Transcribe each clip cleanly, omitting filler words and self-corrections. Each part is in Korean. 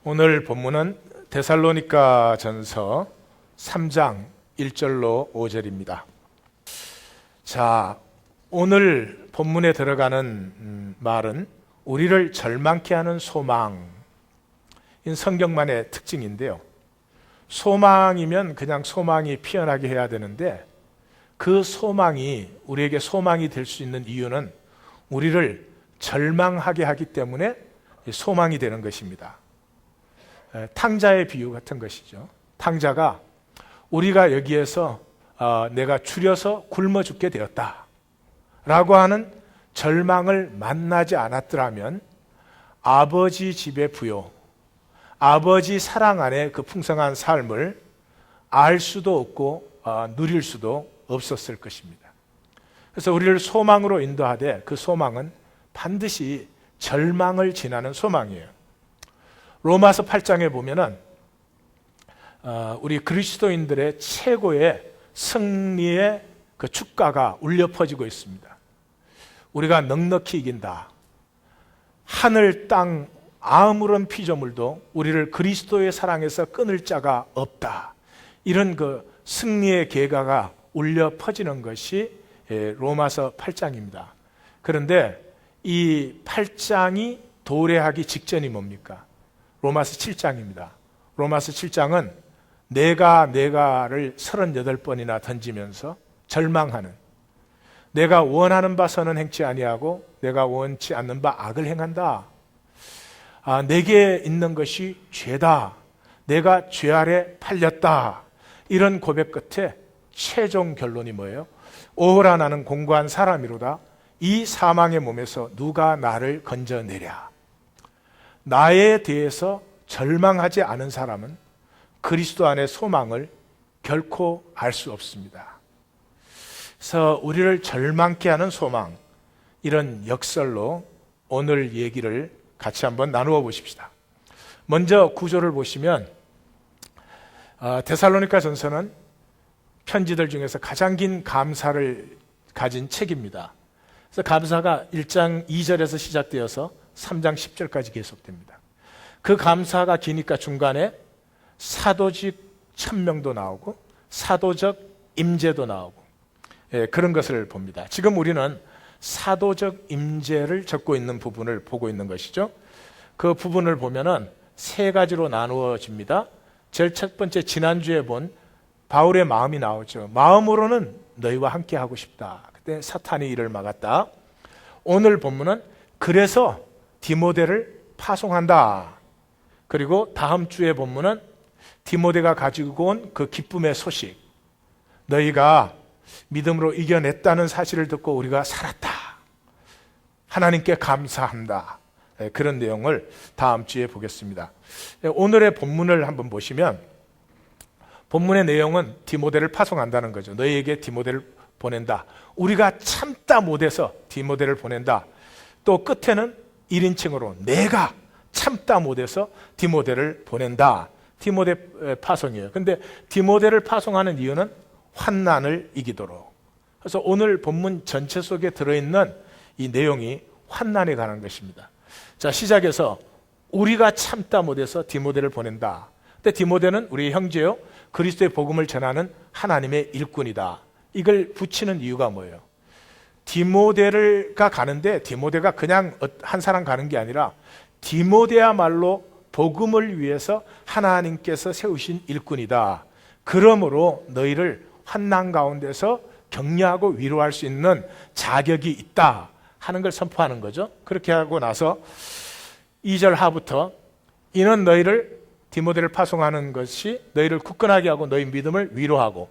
오늘 본문은 데살로니가 전서 3장 1절로 5절입니다. 자, 오늘 본문에 들어가는 말은 우리를 절망케 하는 소망, 이 성경만의 특징인데요. 소망이면 그냥 소망이 피어나게 해야 되는데 그 소망이 우리에게 소망이 될 수 있는 이유는 우리를 절망하게 하기 때문에 소망이 되는 것입니다. 탕자의 비유 같은 것이죠. 탕자가 우리가 여기에서 내가 줄여서 굶어 죽게 되었다 라고 하는 절망을 만나지 않았더라면 아버지 집의 부요, 아버지 사랑 안에 그 풍성한 삶을 알 수도 없고 누릴 수도 없었을 것입니다. 그래서 우리를 소망으로 인도하되 그 소망은 반드시 절망을 지나는 소망이에요. 로마서 8장에 보면은 우리 그리스도인들의 최고의 승리의 그 축가가 울려 퍼지고 있습니다. 우리가 넉넉히 이긴다. 하늘 땅 아무런 피조물도 우리를 그리스도의 사랑에서 끊을 자가 없다. 이런 그 승리의 계가가 울려 퍼지는 것이 로마서 8장입니다. 그런데 이 8장이 도래하기 직전이 뭡니까? 로마서 7장입니다. 로마서 7장은 내가를 38번이나 던지면서 절망하는, 내가 원하는 바 선은 행치 아니하고 내가 원치 않는 바 악을 행한다. 내게 있는 것이 죄다. 내가 죄 아래 팔렸다. 이런 고백 끝에 최종 결론이 뭐예요? 오호라 나는 공고한 사람이로다. 이 사망의 몸에서 누가 나를 건져내랴. 나에 대해서 절망하지 않은 사람은 그리스도 안의 소망을 결코 알 수 없습니다. 그래서 우리를 절망케 하는 소망, 이런 역설로 오늘 얘기를 같이 한번 나누어 보십시다. 먼저 구조를 보시면 데살로니가 전서는 편지들 중에서 가장 긴 감사를 가진 책입니다. 그래서 감사가 1장 2절에서 시작되어서 3장 10절까지 계속됩니다. 그 감사가 기니까 중간에 사도직 천명도 나오고 사도적 임재도 나오고 그런 것을 봅니다. 지금 우리는 사도적 임재를 적고 있는 부분을 보고 있는 것이죠. 그 부분을 보면은 세 가지로 나누어집니다. 제일 첫 번째, 지난주에 본 바울의 마음이 나오죠. 마음으로는 너희와 함께 하고 싶다. 그때 사탄이 이를 막았다. 오늘 본문은 그래서 디모데를 파송한다. 그리고 다음 주의 본문은 디모데가 가지고 온 그 기쁨의 소식, 너희가 믿음으로 이겨냈다는 사실을 듣고 우리가 살았다. 하나님께 감사한다. 그런 내용을 다음 주에 보겠습니다. 오늘의 본문을 한번 보시면 본문의 내용은 디모데를 파송한다는 거죠. 너희에게 디모데를 보낸다. 우리가 참다 못해서 디모데를 보낸다. 또 끝에는 1인칭으로 내가 참다 못해서 디모데를 보낸다. 디모데 파송이에요. 근데 디모데를 파송하는 이유는 환난을 이기도록. 그래서 오늘 본문 전체 속에 들어있는 이 내용이 환난에 관한 것입니다. 자, 시작해서 우리가 참다 못해서 디모데를 보낸다. 근데 디모데는 우리 형제요, 그리스도의 복음을 전하는 하나님의 일꾼이다. 이걸 붙이는 이유가 뭐예요? 디모데가 가는데 디모데가 그냥 한 사람 가는 게 아니라 디모데야말로 복음을 위해서 하나님께서 세우신 일꾼이다. 그러므로 너희를 환난 가운데서 격려하고 위로할 수 있는 자격이 있다 하는 걸 선포하는 거죠. 그렇게 하고 나서 2절 하부터 이는 너희를 디모데를 파송하는 것이 너희를 굳건하게 하고 너희 믿음을 위로하고,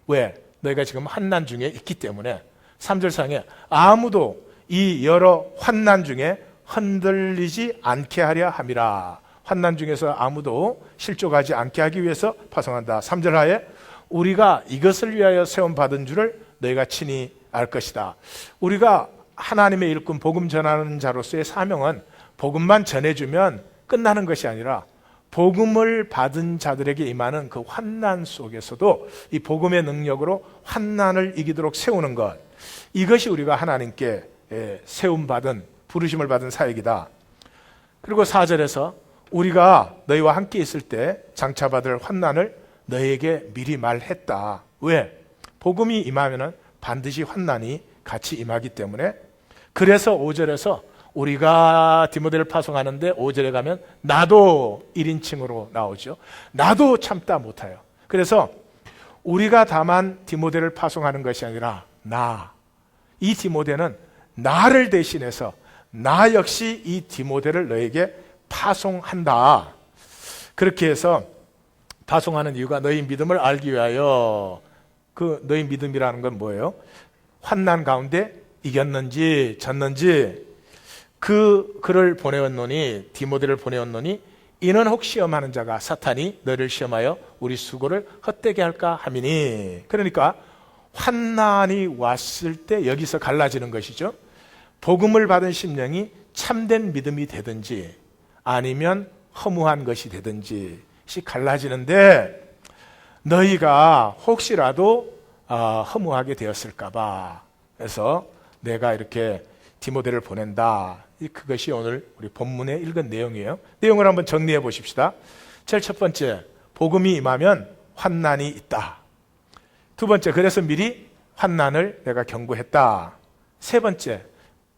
왜? 너희가 지금 환난 중에 있기 때문에. 3절 상에 아무도 이 여러 환난 중에 흔들리지 않게 하려 함이라. 환난 중에서 아무도 실족하지 않게 하기 위해서 파송한다. 3절 하에 우리가 이것을 위하여 세움받은 줄을 너희가 친히 알 것이다. 우리가 하나님의 일꾼 복음 전하는 자로서의 사명은 복음만 전해주면 끝나는 것이 아니라 복음을 받은 자들에게 임하는 그 환난 속에서도 이 복음의 능력으로 환난을 이기도록 세우는 것, 이것이 우리가 하나님께 세움받은, 부르심을 받은 사역이다. 그리고 4절에서 우리가 너희와 함께 있을 때 장차받을 환난을 너희에게 미리 말했다. 왜? 복음이 임하면은 반드시 환난이 같이 임하기 때문에. 그래서 5절에서 우리가 디모데를 파송하는데 5절에 가면 나도 1인칭으로 나오죠. 나도 참다 못하여. 그래서 우리가 다만 디모데를 파송하는 것이 아니라 이 디모데는 나를 대신해서 나 역시 이 디모데를 너에게 파송한다. 그렇게 해서 파송하는 이유가 너희 믿음을 알기 위하여. 그 너희 믿음이라는 건 뭐예요? 환난 가운데 이겼는지 졌는지 그를 보내었노니, 디모데를 보내었노니 이는 혹 시험하는 자가 사탄이 너를 시험하여 우리 수고를 헛되게 할까 함이니. 그러니까 환난이 왔을 때 여기서 갈라지는 것이죠. 복음을 받은 심령이 참된 믿음이 되든지 아니면 허무한 것이 되든지 갈라지는데, 너희가 혹시라도 허무하게 되었을까 봐 그래서 내가 이렇게 디모데를 보낸다. 그것이 오늘 우리 본문에 읽은 내용이에요. 내용을 한번 정리해 보십시다. 제일 첫 번째, 복음이 임하면 환난이 있다. 두 번째, 그래서 미리 환난을 내가 경고했다. 세 번째,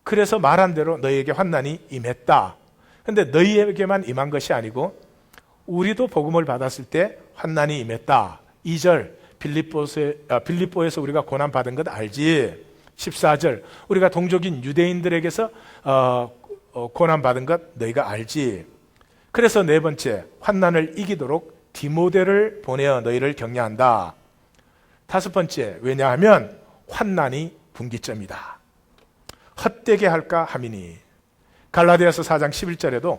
그래서 말한 대로 너희에게 환난이 임했다. 근데 너희에게만 임한 것이 아니고 우리도 복음을 받았을 때 환난이 임했다. 2절, 빌립보에서 우리가 고난 받은 것 알지? 14절, 우리가 동족인 유대인들에게서 고난 받은 것 너희가 알지? 그래서 네 번째, 환난을 이기도록 디모데를 보내어 너희를 격려한다. 다섯 번째, 왜냐하면 환난이 분기점이다. 헛되게 할까 함이니. 갈라디아서 4장 11절에도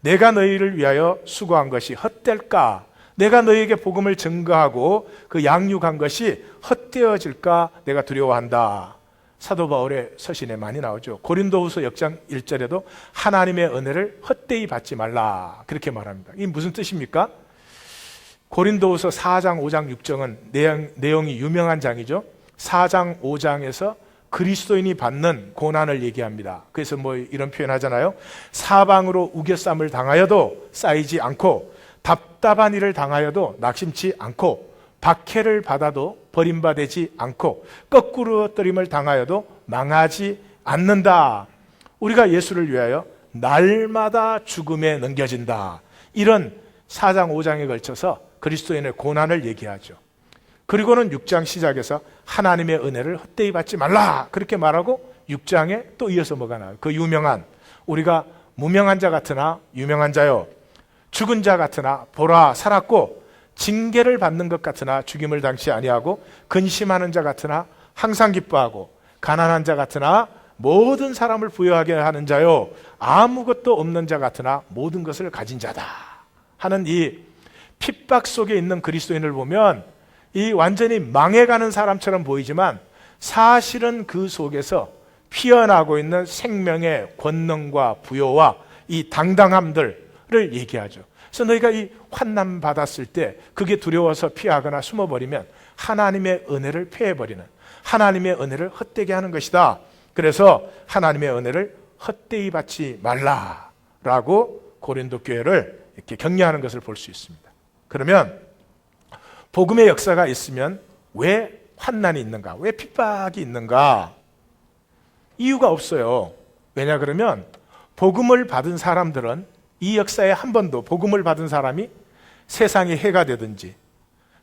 내가 너희를 위하여 수고한 것이 헛될까? 내가 너희에게 복음을 증거하고 그 양육한 것이 헛되어질까 내가 두려워한다. 사도 바울의 서신에 많이 나오죠. 고린도후서 6장 1절에도 하나님의 은혜를 헛되이 받지 말라 그렇게 말합니다. 이게 무슨 뜻입니까? 고린도후서 4장 5장 6장은 내용이 유명한 장이죠. 4장 5장에서 그리스도인이 받는 고난을 얘기합니다. 그래서 뭐 이런 표현 하잖아요. 사방으로 우겨쌈을 당하여도 쌓이지 않고, 답답한 일을 당하여도 낙심치 않고, 박해를 받아도 버림받지 않고, 거꾸로 떨림을 당하여도 망하지 않는다. 우리가 예수를 위하여 날마다 죽음에 넘겨진다. 이런 4장 5장에 걸쳐서 그리스도인의 고난을 얘기하죠. 그리고는 6장 시작에서 하나님의 은혜를 헛되이 받지 말라 그렇게 말하고 6장에 또 이어서 뭐가 나와요? 그 유명한, 우리가 무명한 자 같으나 유명한 자요, 죽은 자 같으나 보라 살았고, 징계를 받는 것 같으나 죽임을 당치 아니하고, 근심하는 자 같으나 항상 기뻐하고, 가난한 자 같으나 모든 사람을 부유하게 하는 자요, 아무것도 없는 자 같으나 모든 것을 가진 자다 하는 이 핍박 속에 있는 그리스도인을 보면 이 완전히 망해가는 사람처럼 보이지만 사실은 그 속에서 피어나고 있는 생명의 권능과 부요와 이 당당함들을 얘기하죠. 그래서 너희가 이 환난 받았을 때 그게 두려워서 피하거나 숨어버리면 하나님의 은혜를 폐해버리는, 하나님의 은혜를 헛되게 하는 것이다. 그래서 하나님의 은혜를 헛되이 받지 말라라고 고린도 교회를 이렇게 격려하는 것을 볼 수 있습니다. 그러면 복음의 역사가 있으면 왜 환난이 있는가? 왜 핍박이 있는가? 이유가 없어요. 왜냐 그러면 복음을 받은 사람들은 이 역사에 한 번도 복음을 받은 사람이 세상에 해가 되든지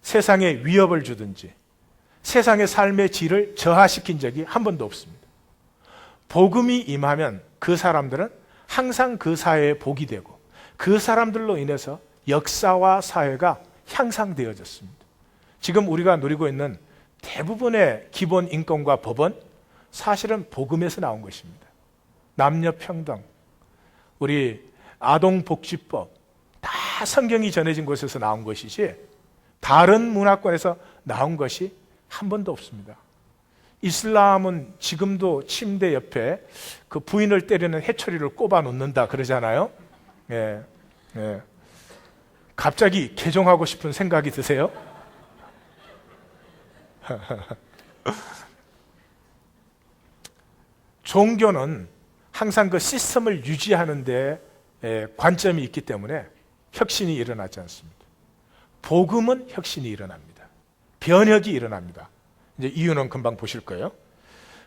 세상에 위협을 주든지 세상의 삶의 질을 저하시킨 적이 한 번도 없습니다. 복음이 임하면 그 사람들은 항상 그 사회에 복이 되고 그 사람들로 인해서 역사와 사회가 향상되어졌습니다. 지금 우리가 누리고 있는 대부분의 기본 인권과 법은 사실은 복음에서 나온 것입니다. 남녀 평등, 우리 아동복지법, 다 성경이 전해진 곳에서 나온 것이지 다른 문화권에서 나온 것이 한 번도 없습니다. 이슬람은 지금도 침대 옆에 그 부인을 때리는 해초리를 꼽아 놓는다 그러잖아요. 예, 예. 갑자기 개종하고 싶은 생각이 드세요? 종교는 항상 그 시스템을 유지하는 데 관점이 있기 때문에 혁신이 일어나지 않습니다. 복음은 혁신이 일어납니다. 변혁이 일어납니다. 이제 이유는 금방 보실 거예요.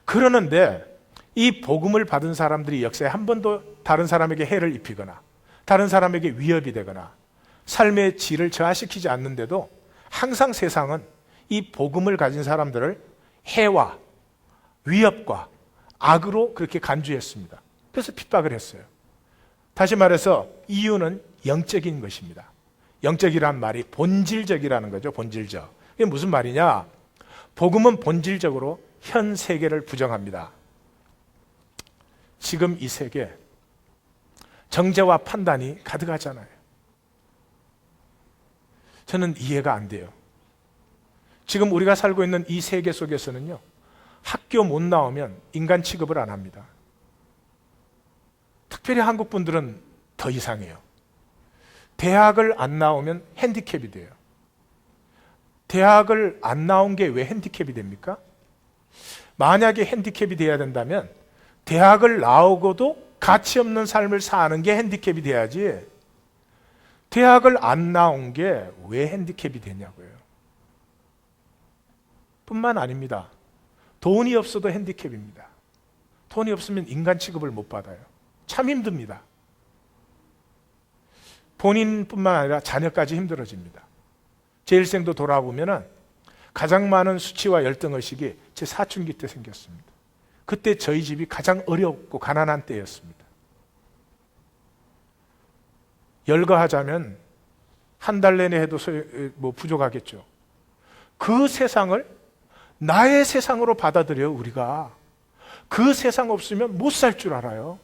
그러는데 이 복음을 받은 사람들이 역사에 한 번도 다른 사람에게 해를 입히거나 다른 사람에게 위협이 되거나 삶의 질을 저하시키지 않는데도 항상 세상은 이 복음을 가진 사람들을 해와 위협과 악으로 그렇게 간주했습니다. 그래서 핍박을 했어요. 다시 말해서 이유는 영적인 것입니다. 영적이란 말이 본질적이라는 거죠. 본질적. 이게 무슨 말이냐? 복음은 본질적으로 현 세계를 부정합니다. 지금 이 세계 정죄와 판단이 가득하잖아요. 저는 이해가 안 돼요. 지금 우리가 살고 있는 이 세계 속에서는요, 학교 못 나오면 인간 취급을 안 합니다. 특별히 한국 분들은 더 이상해요. 대학을 안 나오면 핸디캡이 돼요. 대학을 안 나온 게 왜 핸디캡이 됩니까? 만약에 핸디캡이 돼야 된다면 대학을 나오고도 가치 없는 삶을 사는 게 핸디캡이 돼야지, 대학을 안 나온 게 왜 핸디캡이 되냐고요. 뿐만 아닙니다. 돈이 없어도 핸디캡입니다. 돈이 없으면 인간 취급을 못 받아요. 참 힘듭니다. 본인뿐만 아니라 자녀까지 힘들어집니다. 제 일생도 돌아보면 가장 많은 수치와 열등의식이 제 사춘기 때 생겼습니다. 그때 저희 집이 가장 어렵고 가난한 때였습니다. 열거하자면 한 달 내내 해도 부족하겠죠. 그 세상을 나의 세상으로 받아들여요. 우리가 그 세상 없으면 못 살 줄 알아요.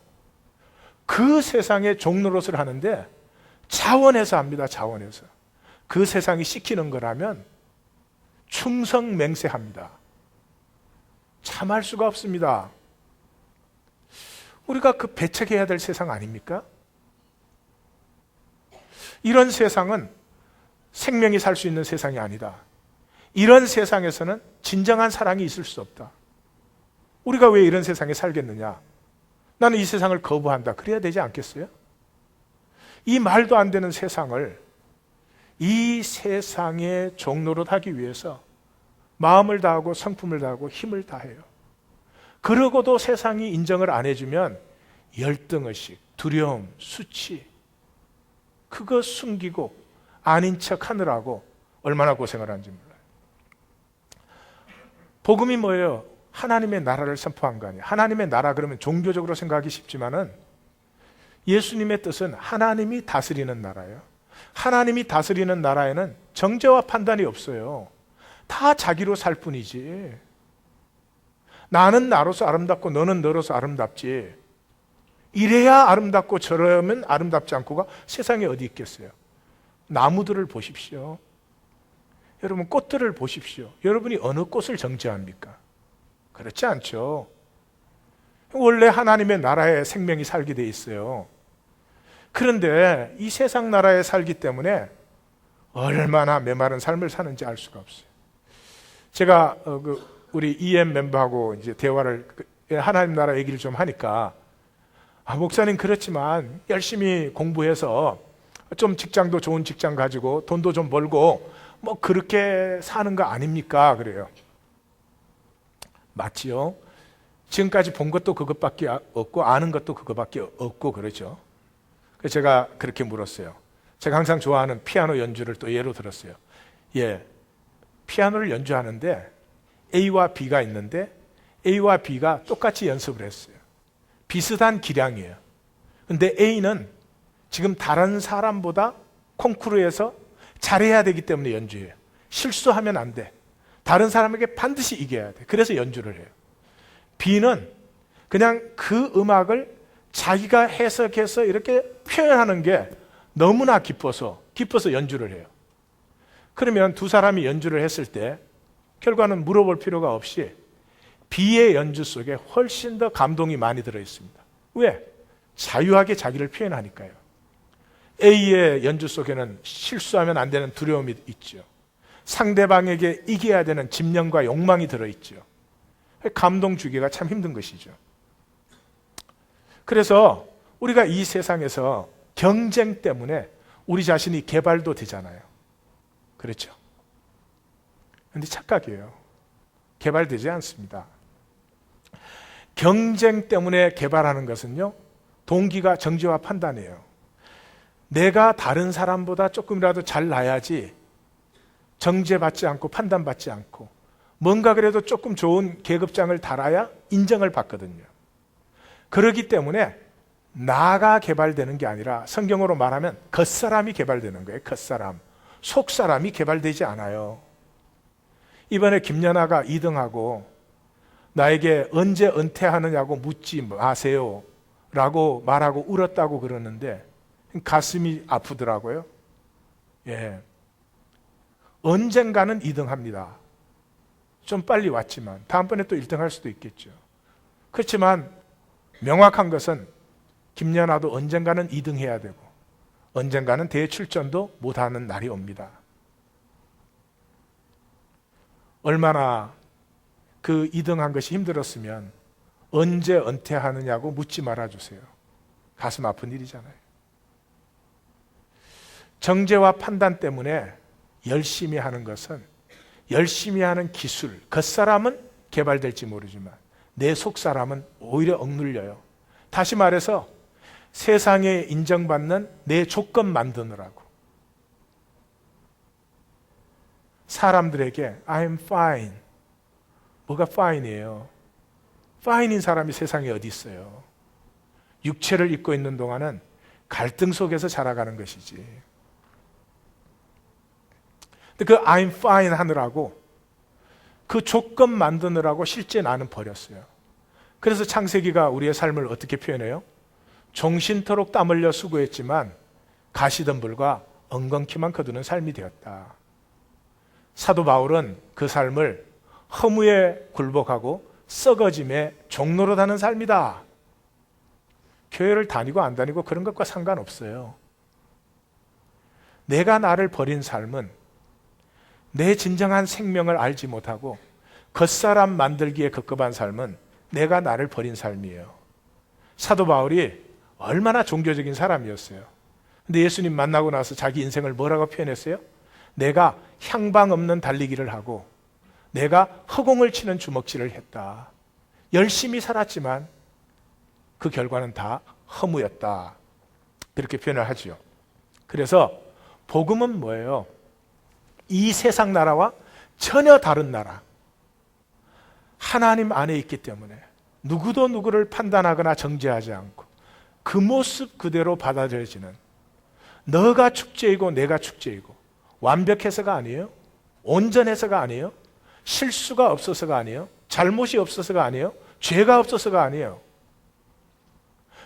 그 세상의 종노릇을 하는데 자원해서 합니다. 자원해서. 그 세상이 시키는 거라면 충성맹세합니다. 참할 수가 없습니다. 우리가 그 배척해야 될 세상 아닙니까? 이런 세상은 생명이 살 수 있는 세상이 아니다. 이런 세상에서는 진정한 사랑이 있을 수 없다. 우리가 왜 이런 세상에 살겠느냐? 나는 이 세상을 거부한다. 그래야 되지 않겠어요? 이 말도 안 되는 세상을 이 세상의 종노릇 하기 위해서 마음을 다하고 성품을 다하고 힘을 다해요. 그러고도 세상이 인정을 안 해주면 열등의식, 두려움, 수치, 그거 숨기고 아닌 척 하느라고 얼마나 고생을 하는지 몰라요. 복음이 뭐예요? 하나님의 나라를 선포한 거 아니에요. 하나님의 나라 그러면 종교적으로 생각하기 쉽지만은 예수님의 뜻은 하나님이 다스리는 나라예요. 하나님이 다스리는 나라에는 정죄와 판단이 없어요. 다 자기로 살 뿐이지. 나는 나로서 아름답고 너는 너로서 아름답지. 이래야 아름답고 저러면 아름답지 않고가 세상에 어디 있겠어요. 나무들을 보십시오. 여러분 꽃들을 보십시오. 여러분이 어느 꽃을 정죄합니까? 그렇지 않죠. 원래 하나님의 나라에 생명이 살게 돼 있어요. 그런데 이 세상 나라에 살기 때문에 얼마나 메마른 삶을 사는지 알 수가 없어요. 제가 우리 EM 멤버하고 이제 대화를 하나님 나라 얘기를 좀 하니까 목사님 그렇지만 열심히 공부해서 좀 직장도 좋은 직장 가지고 돈도 좀 벌고 뭐 그렇게 사는 거 아닙니까? 그래요. 맞지요? 지금까지 본 것도 그것밖에 없고 아는 것도 그것밖에 없고 그러죠. 그래서 제가 그렇게 물었어요. 제가 항상 좋아하는 피아노 연주를 또 예로 들었어요. 예, 피아노를 연주하는데 A와 B가 있는데 A와 B가 똑같이 연습을 했어요. 비슷한 기량이에요. 근데 A는 지금 다른 사람보다 콩쿠르에서 잘해야 되기 때문에 연주해요. 실수하면 안 돼. 다른 사람에게 반드시 이겨야 돼. 그래서 연주를 해요. B는 그냥 그 음악을 자기가 해석해서 이렇게 표현하는 게 너무나 기뻐서 연주를 해요. 그러면 두 사람이 연주를 했을 때 결과는 물어볼 필요가 없이 B의 연주 속에 훨씬 더 감동이 많이 들어있습니다. 왜? 자유하게 자기를 표현하니까요. A의 연주 속에는 실수하면 안 되는 두려움이 있죠. 상대방에게 이겨야 되는 집념과 욕망이 들어있죠. 감동 주기가 참 힘든 것이죠. 그래서 우리가 이 세상에서 경쟁 때문에 우리 자신이 개발도 되잖아요. 그렇죠? 그런데 착각이에요. 개발되지 않습니다. 경쟁 때문에 개발하는 것은요, 동기가 정죄와 판단이에요. 내가 다른 사람보다 조금이라도 잘나야지 정죄받지 않고 판단받지 않고 뭔가 그래도 조금 좋은 계급장을 달아야 인정을 받거든요. 그렇기 때문에 나가 개발되는 게 아니라 성경으로 말하면 겉사람이 개발되는 거예요. 겉사람. 속사람이 개발되지 않아요. 이번에 김연아가 2등하고 나에게 언제 은퇴하느냐고 묻지 마세요 라고 말하고 울었다고 그러는데 가슴이 아프더라고요. 예. 언젠가는 2등 합니다. 좀 빨리 왔지만 다음번에 또 1등 할 수도 있겠죠. 그렇지만 명확한 것은 김연아도 언젠가는 2등 해야 되고 언젠가는 대출전도 못하는 날이 옵니다. 얼마나 그 2등 한 것이 힘들었으면 언제 은퇴하느냐고 묻지 말아주세요. 가슴 아픈 일이잖아요. 정죄와 판단 때문에 열심히 하는 것은 열심히 하는 기술, 겉사람은 개발될지 모르지만 내 속사람은 오히려 억눌려요. 다시 말해서 세상에 인정받는 내 조건 만드느라고. 사람들에게 I'm fine. 뭐가 fine이에요? fine인 사람이 세상에 어디 있어요? 육체를 입고 있는 동안은 갈등 속에서 자라가는 것이지. 근데 그 I'm fine 하느라고 그 조건 만드느라고 실제 나는 버렸어요. 그래서 창세기가 우리의 삶을 어떻게 표현해요? 종신토록 땀 흘려 수고했지만 가시덤불과 엉겅퀴만 거두는 삶이 되었다. 사도 바울은 그 삶을 허무에 굴복하고 썩어짐의 종로로 다는 삶이다. 교회를 다니고 안 다니고 그런 것과 상관없어요. 내가 나를 버린 삶은 내 진정한 생명을 알지 못하고 겉사람 만들기에 급급한 삶은 내가 나를 버린 삶이에요. 사도 바울이 얼마나 종교적인 사람이었어요. 근데 예수님 만나고 나서 자기 인생을 뭐라고 표현했어요? 내가 향방 없는 달리기를 하고 내가 허공을 치는 주먹질을 했다. 열심히 살았지만 그 결과는 다 허무였다. 그렇게 표현을 하죠. 그래서 복음은 뭐예요? 이 세상 나라와 전혀 다른 나라. 하나님 안에 있기 때문에 누구도 누구를 판단하거나 정죄하지 않고 그 모습 그대로 받아들여지는, 너가 축제이고 내가 축제이고 완벽해서가 아니에요. 온전해서가 아니에요. 실수가 없어서가 아니에요. 잘못이 없어서가 아니에요. 죄가 없어서가 아니에요.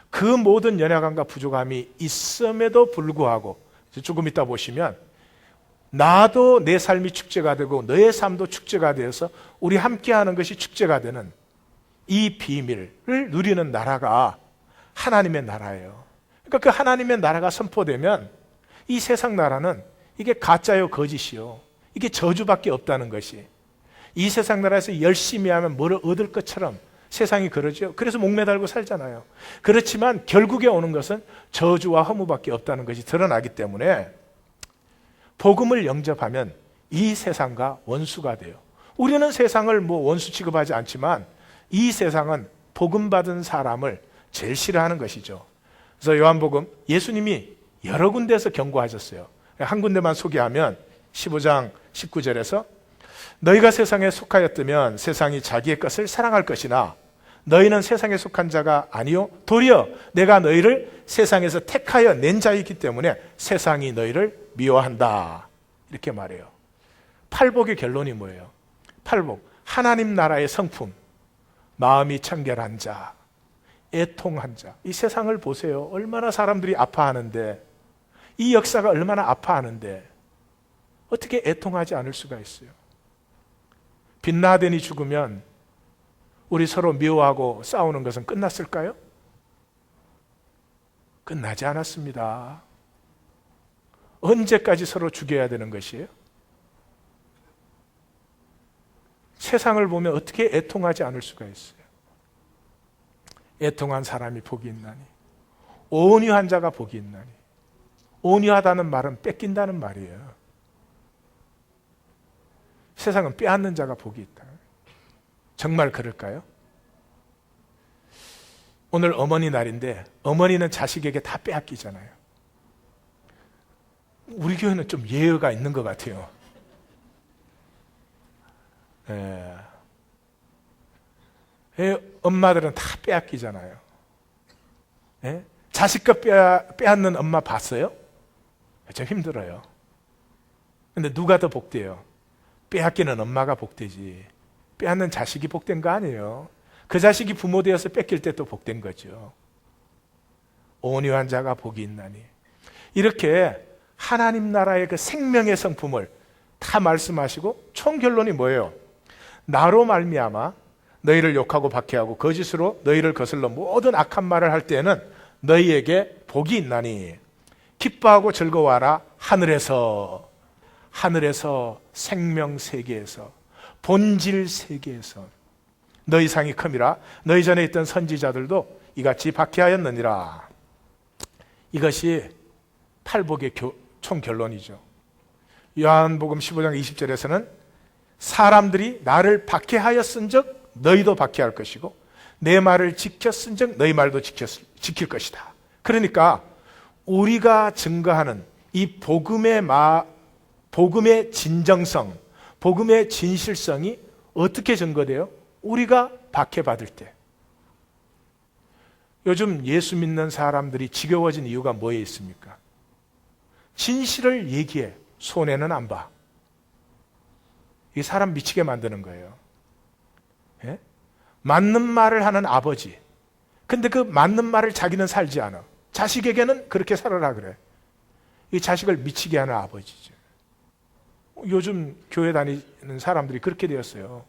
그 모든 연약함과 부족함이 있음에도 불구하고 조금 이따 보시면 나도 내 삶이 축제가 되고 너의 삶도 축제가 되어서 우리 함께하는 것이 축제가 되는 이 비밀을 누리는 나라가 하나님의 나라예요. 그러니까 그 하나님의 나라가 선포되면 이 세상 나라는 이게 가짜요 거짓이요, 이게 저주밖에 없다는 것이, 이 세상 나라에서 열심히 하면 뭐를 얻을 것처럼 세상이 그러죠. 그래서 목매달고 살잖아요. 그렇지만 결국에 오는 것은 저주와 허무밖에 없다는 것이 드러나기 때문에 복음을 영접하면 이 세상과 원수가 돼요. 우리는 세상을 원수 취급하지 않지만 이 세상은 복음 받은 사람을 제일 싫어하는 것이죠. 그래서 요한복음 예수님이 여러 군데에서 경고하셨어요. 한 군데만 소개하면 15장 19절에서 너희가 세상에 속하였다면 세상이 자기의 것을 사랑할 것이나 너희는 세상에 속한 자가 아니요 도리어 내가 너희를 세상에서 택하여 낸 자이기 때문에 세상이 너희를 미워한다. 이렇게 말해요. 팔복의 결론이 뭐예요? 팔복, 하나님 나라의 성품, 마음이 청결한 자, 애통한 자. 이 세상을 보세요. 얼마나 사람들이 아파하는데, 이 역사가 얼마나 아파하는데 어떻게 애통하지 않을 수가 있어요? 빈라덴이 죽으면 우리 서로 미워하고 싸우는 것은 끝났을까요? 끝나지 않았습니다. 언제까지 서로 죽여야 되는 것이에요? 세상을 보면 어떻게 애통하지 않을 수가 있어요? 애통한 사람이 복이 있나니 온유한 자가 복이 있나니. 온유하다는 말은 뺏긴다는 말이에요. 세상은 빼앗는 자가 복이 있다. 정말 그럴까요? 오늘 어머니 날인데 어머니는 자식에게 다 빼앗기잖아요. 우리 교회는 좀 예의가 있는 것 같아요. 엄마들은 다 빼앗기잖아요. 자식 것 빼앗는 엄마 봤어요? 좀 힘들어요. 근데 누가 더 복돼요? 빼앗기는 엄마가 복되지. 빼앗는 자식이 복된 거 아니에요. 그 자식이 부모 되어서 뺏길 때 또 복된 거죠. 온유한 자가 복이 있나니. 이렇게 하나님 나라의 그 생명의 성품을 다 말씀하시고 총 결론이 뭐예요? 나로 말미암아 너희를 욕하고 박해하고 거짓으로 너희를 거슬러 모든 악한 말을 할 때에는 너희에게 복이 있나니 기뻐하고 즐거워하라. 하늘에서 생명 세계에서 본질 세계에서 너희 상이 큼이라. 너희 전에 있던 선지자들도 이같이 박해하였느니라. 이것이 팔복의 총 결론이죠. 요한복음 15장 20절에서는 사람들이 나를 박해하였은즉 너희도 박해할 것이고 내 말을 지켰은즉 너희 말도 지킬 것이다. 그러니까 우리가 증거하는 이 복음의 진정성, 복음의 진실성이 어떻게 증거돼요? 우리가 박해받을 때. 요즘 예수 믿는 사람들이 지겨워진 이유가 뭐에 있습니까? 진실을 얘기해. 손해는 안 봐. 이 사람 미치게 만드는 거예요. 예? 맞는 말을 하는 아버지. 근데 그 맞는 말을 자기는 살지 않아. 자식에게는 그렇게 살아라 그래. 이 자식을 미치게 하는 아버지죠. 요즘 교회 다니는 사람들이 그렇게 되었어요.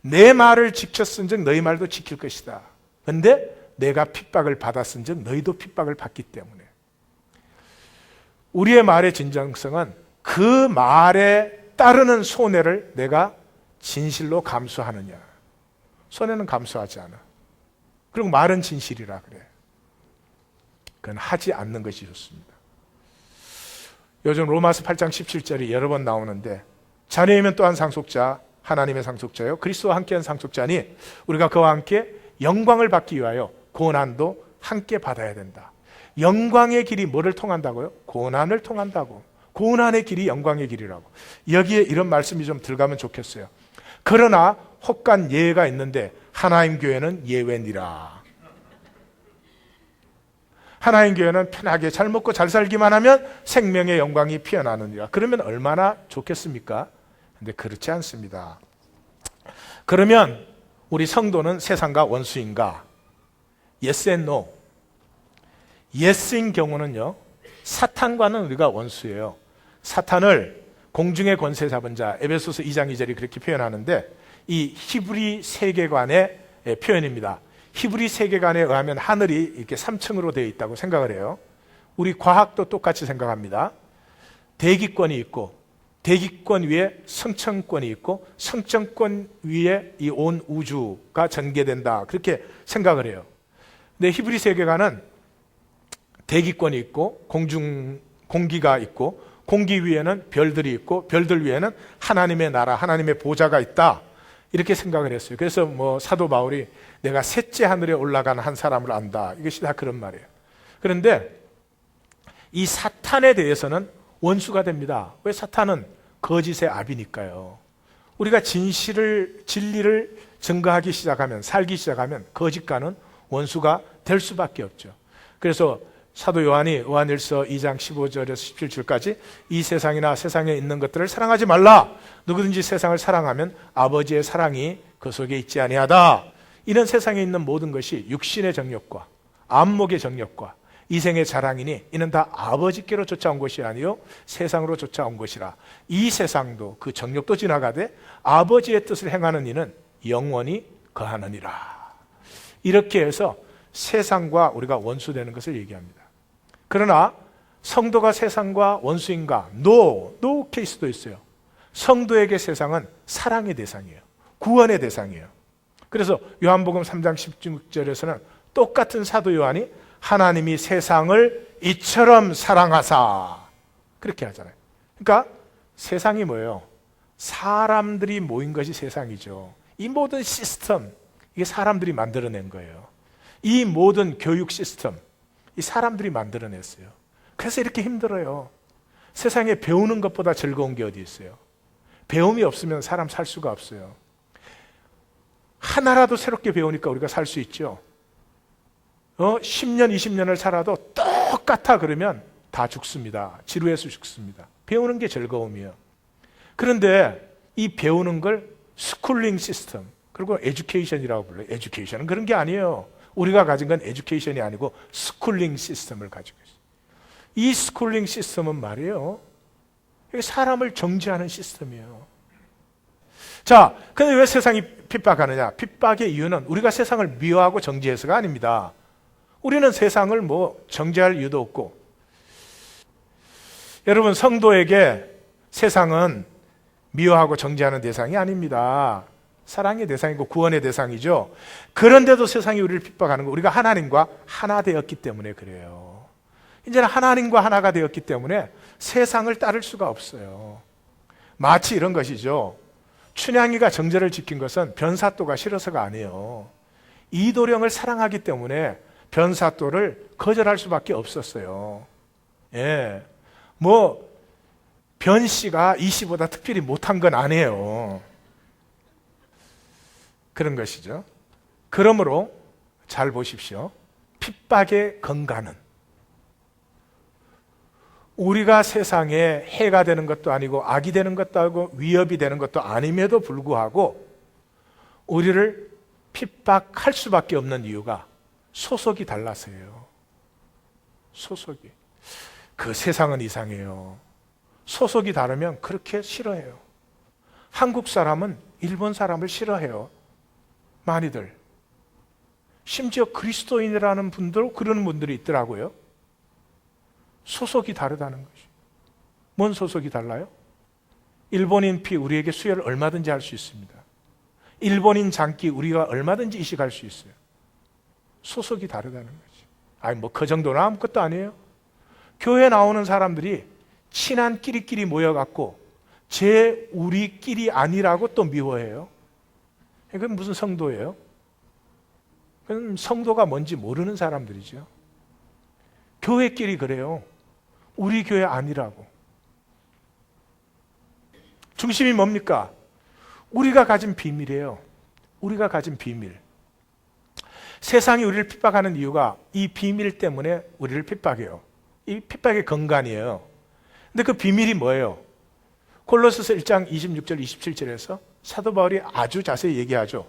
내 말을 지켰은즉 너희 말도 지킬 것이다. 근데 내가 핍박을 받았은즉 너희도 핍박을 받기 때문에. 우리의 말의 진정성은 그 말에 따르는 손해를 내가 진실로 감수하느냐. 손해는 감수하지 않아. 그리고 말은 진실이라 그래. 그건 하지 않는 것이 좋습니다. 요즘 로마서 8장 17절이 여러 번 나오는데 자녀이면 또한 상속자, 하나님의 상속자요 그리스도와 함께한 상속자니 우리가 그와 함께 영광을 받기 위하여 고난도 함께 받아야 된다. 영광의 길이 뭐를 통한다고요? 고난을 통한다고. 고난의 길이 영광의 길이라고. 여기에 이런 말씀이 좀 들어가면 좋겠어요. 그러나 혹간 예외가 있는데 하나님 교회는 예외니라. 하나님 교회는 편하게 잘 먹고 잘 살기만 하면 생명의 영광이 피어나느니라. 그러면 얼마나 좋겠습니까? 근데 그렇지 않습니다. 그러면 우리 성도는 세상과 원수인가? Yes and no. Yes인 경우는요, 사탄과는 우리가 원수예요. 사탄을 공중의 권세 잡은 자, 에베소서 2장 2절이 그렇게 표현하는데 이 히브리 세계관의 표현입니다. 히브리 세계관에 의하면 하늘이 이렇게 3층으로 되어 있다고 생각을 해요. 우리 과학도 똑같이 생각합니다. 대기권이 있고 대기권 위에 성층권이 있고 성층권 위에 이 온 우주가 전개된다. 그렇게 생각을 해요. 근데 히브리 세계관은 대기권이 있고 공기가 있고 공기 위에는 별들이 있고 별들 위에는 하나님의 나라, 하나님의 보좌가 있다. 이렇게 생각을 했어요. 그래서 뭐 사도 바울이 내가 셋째 하늘에 올라간 한 사람을 안다. 이것이 다 그런 말이에요. 그런데 이 사탄에 대해서는 원수가 됩니다. 왜? 사탄은 거짓의 아비니까요. 우리가 진리를 증거하기 시작하면, 살기 시작하면 거짓과는 원수가 될 수밖에 없죠. 그래서 사도 요한이 요한일서 2장 15절에서 17절까지 이 세상이나 세상에 있는 것들을 사랑하지 말라. 누구든지 세상을 사랑하면 아버지의 사랑이 그 속에 있지 아니하다. 이런 세상에 있는 모든 것이 육신의 정욕과 안목의 정욕과 이생의 자랑이니 이는 다 아버지께로 쫓아온 것이 아니요 세상으로 쫓아온 것이라. 이 세상도 그 정욕도 지나가되 아버지의 뜻을 행하는 이는 영원히 거하느니라. 이렇게 해서 세상과 우리가 원수되는 것을 얘기합니다. 그러나 성도가 세상과 원수인가? No 케이스도 있어요. 성도에게 세상은 사랑의 대상이에요. 구원의 대상이에요. 그래서 요한복음 3장 16절에서는 똑같은 사도 요한이 하나님이 세상을 이처럼 사랑하사. 그렇게 하잖아요. 그러니까 세상이 뭐예요? 사람들이 모인 것이 세상이죠. 이 모든 시스템, 이게 사람들이 만들어낸 거예요. 이 모든 교육 시스템, 이 사람들이 만들어냈어요. 그래서 이렇게 힘들어요. 세상에 배우는 것보다 즐거운 게 어디 있어요? 배움이 없으면 사람 살 수가 없어요. 하나라도 새롭게 배우니까 우리가 살 수 있죠. 10년, 20년을 살아도 똑같아 그러면 다 죽습니다. 지루해서 죽습니다. 배우는 게 즐거움이에요. 그런데 이 배우는 걸 스쿨링 시스템, 그리고 에듀케이션이라고 불러요. 에듀케이션은 그런 게 아니에요. 우리가 가진 건 에듀케이션이 아니고 스쿨링 시스템을 가지고 있어요. 이 스쿨링 시스템은 말이에요, 사람을 정죄하는 시스템이에요. 자, 근데 왜 세상이 핍박하느냐? 핍박의 이유는 우리가 세상을 미워하고 정죄해서가 아닙니다. 우리는 세상을 정죄할 이유도 없고, 여러분, 성도에게 세상은 미워하고 정죄하는 대상이 아닙니다. 사랑의 대상이고 구원의 대상이죠. 그런데도 세상이 우리를 핍박하는 거, 우리가 하나님과 하나 되었기 때문에 그래요. 이제는 하나님과 하나가 되었기 때문에 세상을 따를 수가 없어요. 마치 이런 것이죠. 춘향이가 정절을 지킨 것은 변사또가 싫어서가 아니에요. 이도령을 사랑하기 때문에 변사또를 거절할 수밖에 없었어요. 예, 변씨가 이씨보다 특별히 못한 건 아니에요. 그런 것이죠. 그러므로 잘 보십시오. 핍박의 근간은 우리가 세상에 해가 되는 것도 아니고 악이 되는 것도 아니고 위협이 되는 것도 아님에도 불구하고 우리를 핍박할 수밖에 없는 이유가 소속이 달라서예요. 소속이. 그 세상은 이상해요. 소속이 다르면 그렇게 싫어해요. 한국 사람은 일본 사람을 싫어해요. 많이들. 심지어 그리스도인이라는 분들, 그런 분들이 있더라고요. 소속이 다르다는 것이. 뭔 소속이 달라요? 일본인 피 우리에게 수혈을 얼마든지 할 수 있습니다. 일본인 장기 우리가 얼마든지 이식할 수 있어요. 소속이 다르다는 거지. 그 정도는 아무것도 아니에요. 교회 나오는 사람들이 친한 끼리끼리 모여갖고 우리끼리 아니라고 또 미워해요. 그건 무슨 성도예요? 그건 성도가 뭔지 모르는 사람들이죠. 교회끼리 그래요. 우리 교회 아니라고. 중심이 뭡니까? 우리가 가진 비밀이에요. 우리가 가진 비밀. 세상이 우리를 핍박하는 이유가 이 비밀 때문에 우리를 핍박해요. 이 핍박의 근간이에요. 근데 그 비밀이 뭐예요? 골로새서 1장 26절 27절에서 사도 바울이 아주 자세히 얘기하죠.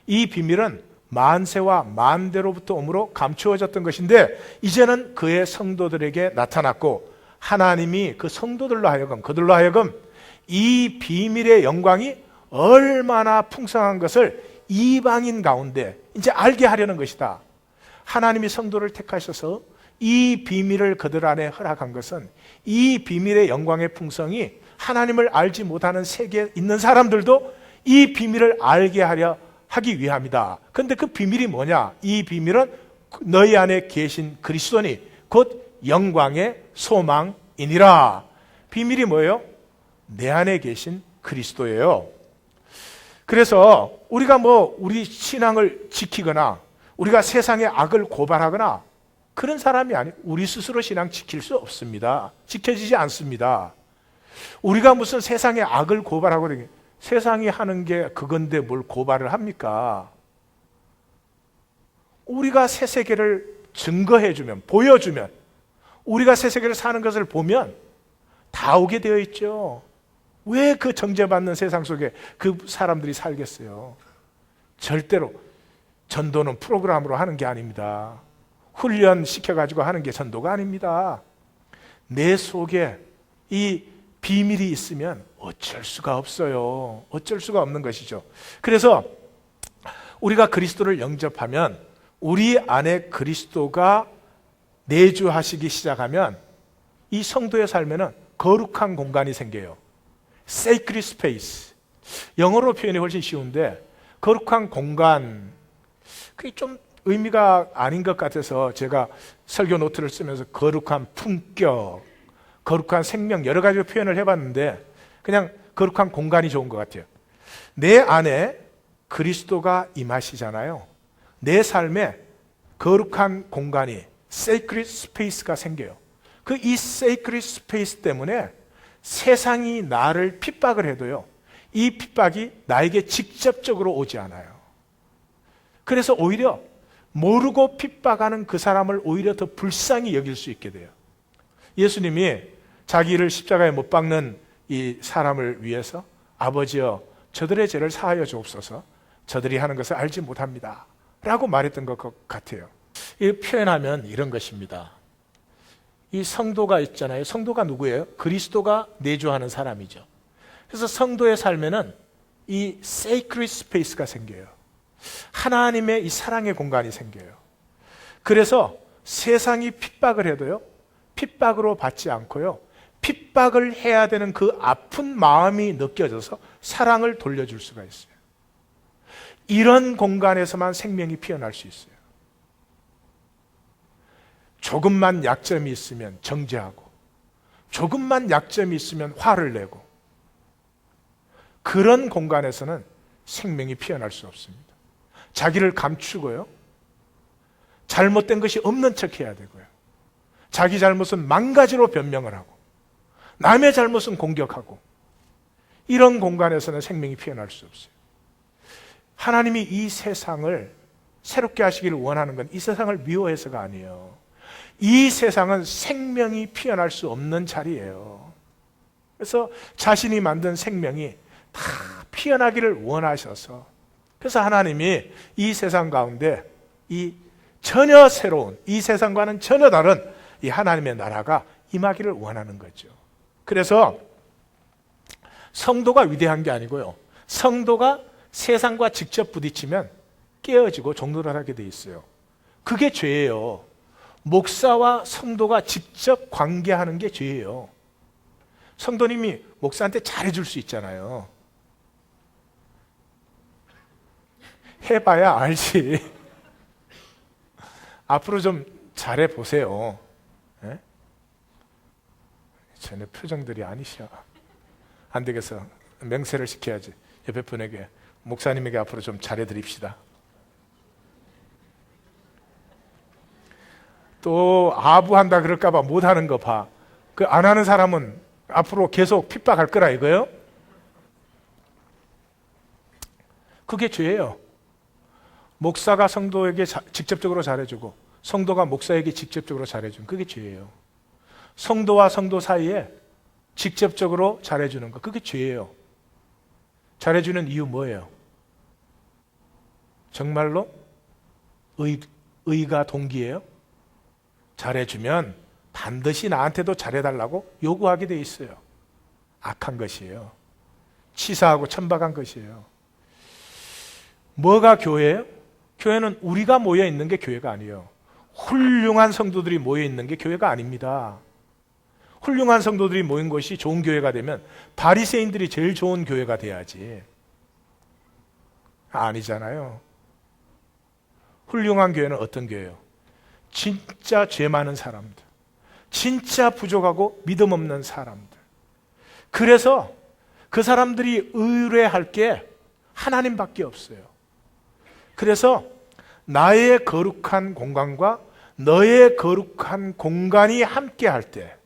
이 비밀은 만세와 만대로부터 오므로 감추어졌던 것인데 이제는 그의 성도들에게 나타났고 하나님이 그 성도들로 하여금, 그들로 하여금 이 비밀의 영광이 얼마나 풍성한 것을 이방인 가운데 이제 알게 하려는 것이다. 하나님이 성도를 택하셔서 이 비밀을 그들 안에 허락한 것은 이 비밀의 영광의 풍성이 하나님을 알지 못하는 세계에 있는 사람들도 이 비밀을 알게 하기 위함이다. 그런데 그 비밀이 뭐냐? 이 비밀은 너희 안에 계신 그리스도니 곧 영광의 소망이니라. 비밀이 뭐예요? 내 안에 계신 그리스도예요. 그래서 우리가 우리 신앙을 지키거나 우리가 세상의 악을 고발하거나 그런 사람이 아니고 우리 스스로 신앙 지킬 수 없습니다. 지켜지지 않습니다. 우리가 무슨 세상의 악을 고발하고 세상이 하는 게 그건데 뭘 고발을 합니까? 우리가 새 세계를 증거해주면, 보여주면, 우리가 새 세계를 사는 것을 보면 다 오게 되어 있죠. 왜 그 정죄받는 세상 속에 그 사람들이 살겠어요? 절대로 전도는 프로그램으로 하는 게 아닙니다. 훈련시켜가지고 하는 게 전도가 아닙니다. 내 속에 이 비밀이 있으면 어쩔 수가 없어요. 어쩔 수가 없는 것이죠. 그래서 우리가 그리스도를 영접하면 우리 안에 그리스도가 내주하시기 시작하면 이 성도의 삶에는 거룩한 공간이 생겨요. Sacred space. 영어로 표현이 훨씬 쉬운데 거룩한 공간, 그게 좀 의미가 아닌 것 같아서 제가 설교 노트를 쓰면서 거룩한 품격, 거룩한 생명 여러 가지 표현을 해봤는데 그냥 거룩한 공간이 좋은 것 같아요. 내 안에 그리스도가 임하시잖아요. 내 삶에 거룩한 공간이 sacred space가 생겨요. 그 이 sacred space 때문에 세상이 나를 핍박을 해도요, 이 핍박이 나에게 직접적으로 오지 않아요. 그래서 오히려 모르고 핍박하는 그 사람을 오히려 더 불쌍히 여길 수 있게 돼요. 예수님이 자기를 십자가에 못 박는 이 사람을 위해서 아버지여 저들의 죄를 사하여 주옵소서, 저들이 하는 것을 알지 못합니다 라고 말했던 것 같아요. 이 표현하면 이런 것입니다. 이 성도가 있잖아요. 성도가 누구예요? 그리스도가 내주하는 사람이죠. 그래서 성도의 삶에는 이 sacred space가 생겨요. 하나님의 이 사랑의 공간이 생겨요. 그래서 세상이 핍박을 해도요, 핍박으로 받지 않고요, 핍박을 해야 되는 그 아픈 마음이 느껴져서 사랑을 돌려줄 수가 있어요. 이런 공간에서만 생명이 피어날 수 있어요. 조금만 약점이 있으면 정죄하고, 조금만 약점이 있으면 화를 내고, 그런 공간에서는 생명이 피어날 수 없습니다. 자기를 감추고요, 잘못된 것이 없는 척 해야 되고요, 자기 잘못은 만 가지로 변명을 하고, 남의 잘못은 공격하고, 이런 공간에서는 생명이 피어날 수 없어요. 하나님이 이 세상을 새롭게 하시기를 원하는 건 이 세상을 미워해서가 아니에요. 이 세상은 생명이 피어날 수 없는 자리예요. 그래서 자신이 만든 생명이 다 피어나기를 원하셔서, 그래서 하나님이 이 세상 가운데 이 전혀 새로운, 이 세상과는 전혀 다른 이 하나님의 나라가 임하기를 원하는 거죠. 그래서 성도가 위대한 게 아니고요, 성도가 세상과 직접 부딪히면 깨어지고 종노릇하게 돼 있어요. 그게 죄예요. 목사와 성도가 직접 관계하는 게 죄예요. 성도님이 목사한테 잘해줄 수 있잖아요. 해봐야 알지. 앞으로 좀 잘해보세요. 예? 쟤네 표정들이 아니셔. 안 되겠어. 맹세를 시켜야지. 옆에 분에게, 목사님에게 앞으로 좀 잘해드립시다. 또 아부한다 그럴까봐 못하는 거 봐. 그 안 하는 사람은 앞으로 계속 핍박할 거라 이거예요? 그게 죄예요. 목사가 성도에게 직접적으로 잘해주고 성도가 목사에게 직접적으로 잘해주는, 그게 죄예요. 성도와 성도 사이에 직접적으로 잘해주는 거, 그게 죄예요. 잘해주는 이유 뭐예요? 정말로 의가 동기예요? 잘해주면 반드시 나한테도 잘해달라고 요구하게 돼 있어요. 악한 것이에요. 치사하고 천박한 것이에요. 뭐가 교회예요? 교회는 우리가 모여 있는 게 교회가 아니에요. 훌륭한 성도들이 모여 있는 게 교회가 아닙니다. 훌륭한 성도들이 모인 것이 좋은 교회가 되면 바리새인들이 제일 좋은 교회가 돼야지. 아니잖아요. 훌륭한 교회는 어떤 교회예요? 진짜 죄 많은 사람들, 진짜 부족하고 믿음 없는 사람들. 그래서 그 사람들이 의뢰할 게 하나님밖에 없어요. 그래서 나의 거룩한 공간과 너의 거룩한 공간이 함께 할 때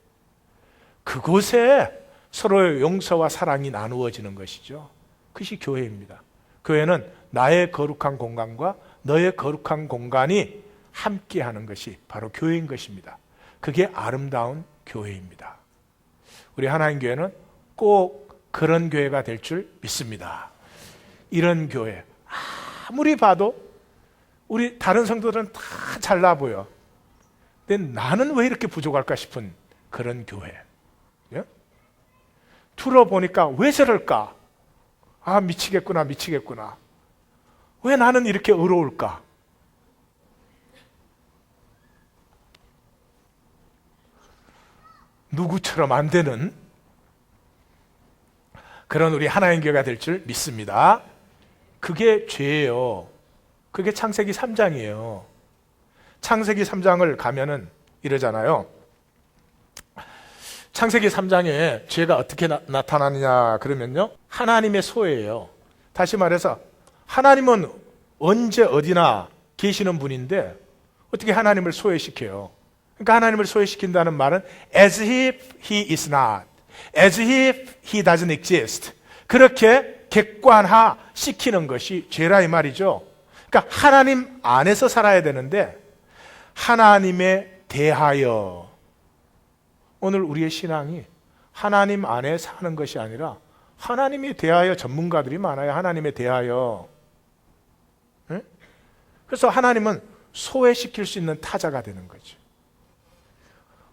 그곳에 서로의 용서와 사랑이 나누어지는 것이죠. 그것이 교회입니다. 교회는 나의 거룩한 공간과 너의 거룩한 공간이 함께 하는 것이 바로 교회인 것입니다. 그게 아름다운 교회입니다. 우리 하나님 교회는 꼭 그런 교회가 될 줄 믿습니다. 이런 교회, 아무리 봐도 우리 다른 성도들은 다 잘나 보여. 근데 나는 왜 이렇게 부족할까 싶은 그런 교회. 예? 들어보니까 왜 저럴까? 아, 미치겠구나, 미치겠구나. 왜 나는 이렇게 어려울까? 누구처럼 안 되는 그런 우리 하나님 교회가 될 줄 믿습니다. 그게 죄예요. 그게 창세기 3장이에요. 창세기 3장을 가면은 이러잖아요. 창세기 3장에 죄가 어떻게 나타나느냐 그러면요, 하나님의 소예요. 다시 말해서 하나님은 언제 어디나 계시는 분인데 어떻게 하나님을 소외시켜요? 그러니까 하나님을 소외시킨다는 말은 as if he is not, as if he doesn't exist, 그렇게 객관화시키는 것이 죄라 이 말이죠. 그러니까 하나님 안에서 살아야 되는데 하나님에 대하여, 오늘 우리의 신앙이 하나님 안에 사는 것이 아니라 하나님에 대하여 전문가들이 많아요. 하나님에 대하여. 네? 그래서 하나님은 소외시킬 수 있는 타자가 되는 거죠.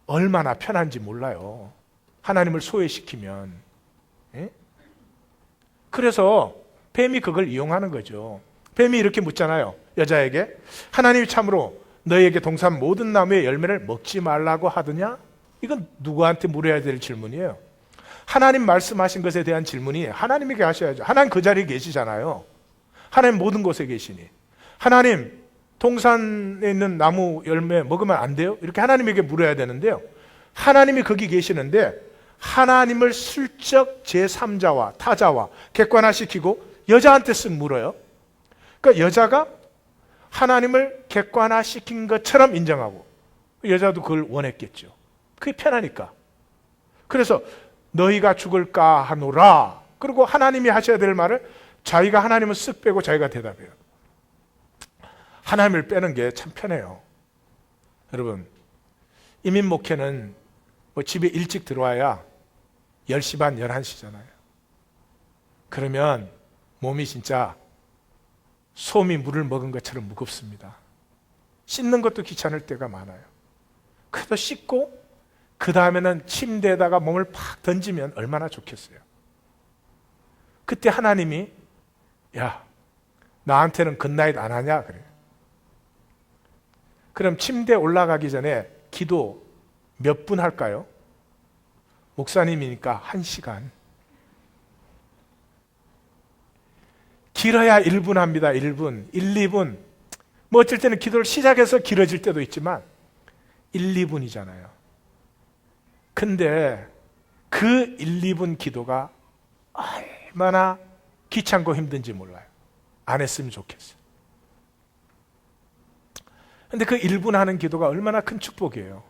얼마나 편한지 몰라요. 하나님을 소외시키면. 네? 그래서 뱀이 그걸 이용하는 거죠. 뱀이 이렇게 묻잖아요. 여자에게 하나님이 참으로 너희에게 동산 모든 나무의 열매를 먹지 말라고 하더냐? 이건 누구한테 물어야 될 질문이에요. 하나님 말씀하신 것에 대한 질문이 하나님에게 하셔야죠. 하나님 그 자리에 계시잖아요. 하나님 모든 곳에 계시니. 하나님 동산에 있는 나무 열매 먹으면 안 돼요? 이렇게 하나님에게 물어야 되는데요. 하나님이 거기 계시는데 하나님을 슬쩍 제3자와 타자와 객관화시키고 여자한테 쓱 물어요. 그러니까 여자가 하나님을 객관화시킨 것처럼 인정하고, 여자도 그걸 원했겠죠. 그게 편하니까. 그래서 너희가 죽을까 하노라. 그리고 하나님이 하셔야 될 말을 자기가 하나님은 쓱 빼고 자기가 대답해요. 하나님을 빼는 게 참 편해요. 여러분, 이민 목회는 뭐 집에 일찍 들어와야 10시 반, 11시잖아요. 그러면 몸이 진짜 솜이 물을 먹은 것처럼 무겁습니다. 씻는 것도 귀찮을 때가 많아요. 그래도 씻고 그 다음에는 침대에다가 몸을 팍 던지면 얼마나 좋겠어요. 그때 하나님이 야, 나한테는 굿나잇 안 하냐 그래요. 그럼 침대에 올라가기 전에 기도 몇 분 할까요? 목사님이니까 1시간. 길어야 1분 합니다. 1분, 1, 2분. 뭐 어쩔 때는 기도를 시작해서 길어질 때도 있지만 1, 2분이잖아요. 근데 그 1, 2분 기도가 얼마나 귀찮고 힘든지 몰라요. 안 했으면 좋겠어요. 근데 그 1분 하는 기도가 얼마나 큰 축복이에요.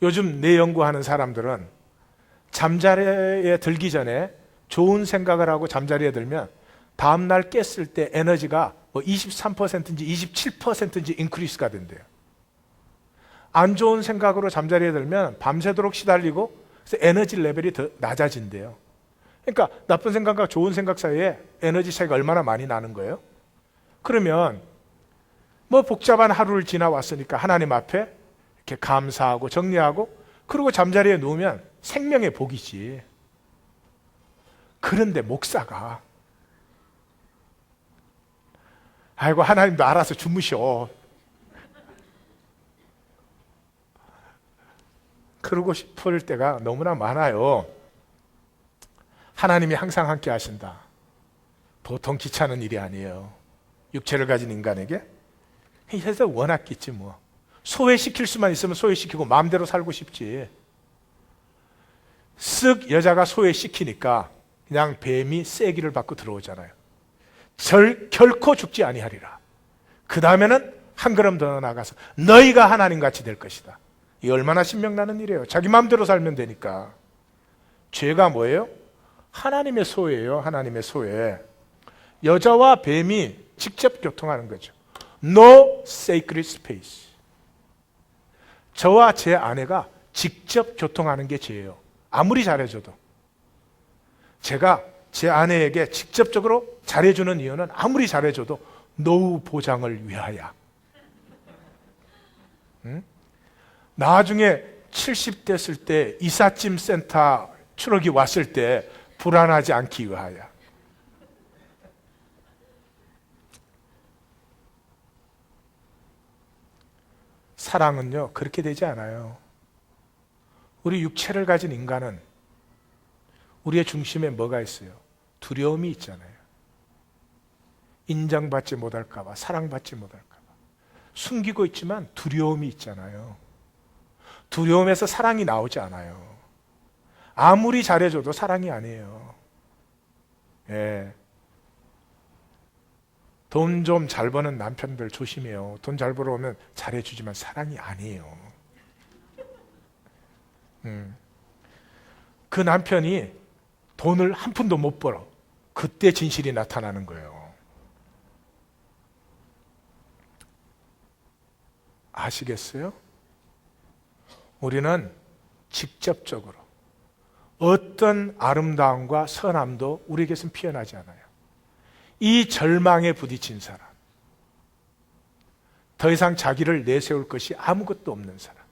요즘 내 연구하는 사람들은 잠자리에 들기 전에 좋은 생각을 하고 잠자리에 들면 다음날 깼을 때 에너지가 뭐 23%인지 27%인지 인크리스가 된대요. 안 좋은 생각으로 잠자리에 들면 밤새도록 시달리고 그래서 에너지 레벨이 더 낮아진대요. 그러니까 나쁜 생각과 좋은 생각 사이에 에너지 차이가 얼마나 많이 나는 거예요? 그러면 뭐 복잡한 하루를 지나왔으니까 하나님 앞에 이렇게 감사하고 정리하고 그리고 잠자리에 누우면 생명의 복이지. 그런데 목사가 아이고 하나님도 알아서 주무셔. 그러고 싶을 때가 너무나 많아요. 하나님이 항상 함께 하신다. 보통 귀찮은 일이 아니에요. 육체를 가진 인간에게 해서 원하겠지 뭐. 소외시킬 수만 있으면 소외시키고 마음대로 살고 싶지. 쓱 여자가 소외시키니까 그냥 뱀이 쐐기를 받고 들어오잖아요. 결코 죽지 아니하리라. 그 다음에는 한 걸음 더 나가서 너희가 하나님같이 될 것이다. 이 얼마나 신명나는 일이에요. 자기 마음대로 살면 되니까. 죄가 뭐예요? 하나님의 소예요. 하나님의 소예. 여자와 뱀이 직접 교통하는 거죠. No sacred space. 저와 제 아내가 직접 교통하는 게 죄예요. 아무리 잘해줘도. 제가 제 아내에게 직접적으로 잘해주는 이유는 아무리 잘해줘도 노후 보장을 위하여. 응? 나중에 70 됐을 때 이삿짐 센터 추락이 왔을 때 불안하지 않기 위하여. 사랑은요, 그렇게 되지 않아요. 우리 육체를 가진 인간은 우리의 중심에 뭐가 있어요? 두려움이 있잖아요. 인정받지 못할까 봐, 사랑받지 못할까 봐 숨기고 있지만 두려움이 있잖아요. 두려움에서 사랑이 나오지 않아요. 아무리 잘해줘도 사랑이 아니에요. 예. 돈 좀 잘 버는 남편들 조심해요. 돈 잘 벌어오면 잘해주지만 사랑이 아니에요. 그 남편이 돈을 한 푼도 못 벌어. 그때 진실이 나타나는 거예요. 아시겠어요? 우리는 직접적으로 어떤 아름다움과 선함도 우리에게서는 피어나지 않아요. 이 절망에 부딪힌 사람, 더 이상 자기를 내세울 것이 아무것도 없는 사람,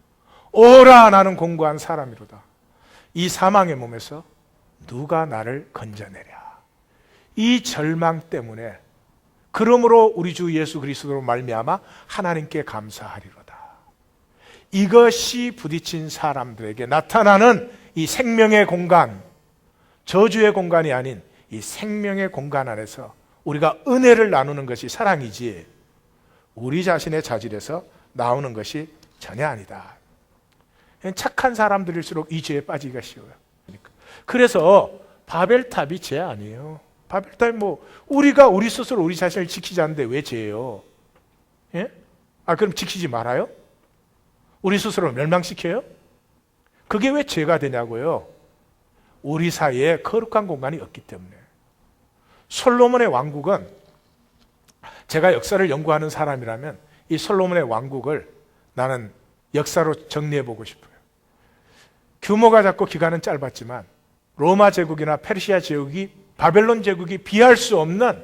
오라 나는 공고한 사람이로다. 이 사망의 몸에서 누가 나를 건져내랴. 이 절망 때문에 그러므로 우리 주 예수 그리스도로 말미암아 하나님께 감사하리로다. 이것이 부딪힌 사람들에게 나타나는 이 생명의 공간, 저주의 공간이 아닌 이 생명의 공간 안에서 우리가 은혜를 나누는 것이 사랑이지 우리 자신의 자질에서 나오는 것이 전혀 아니다. 착한 사람들일수록 이 죄에 빠지기가 쉬워요. 그래서 바벨탑이 죄 아니에요. 바벨탑이 우리가 우리 스스로 우리 자신을 지키지 않는데 왜 죄예요? 예? 그럼 지키지 말아요? 우리 스스로를 멸망시켜요? 그게 왜 죄가 되냐고요? 우리 사이에 거룩한 공간이 없기 때문에. 솔로몬의 왕국은, 제가 역사를 연구하는 사람이라면 이 솔로몬의 왕국을 나는 역사로 정리해보고 싶어요. 규모가 작고 기간은 짧았지만 로마 제국이나 페르시아 제국이, 바벨론 제국이 비할 수 없는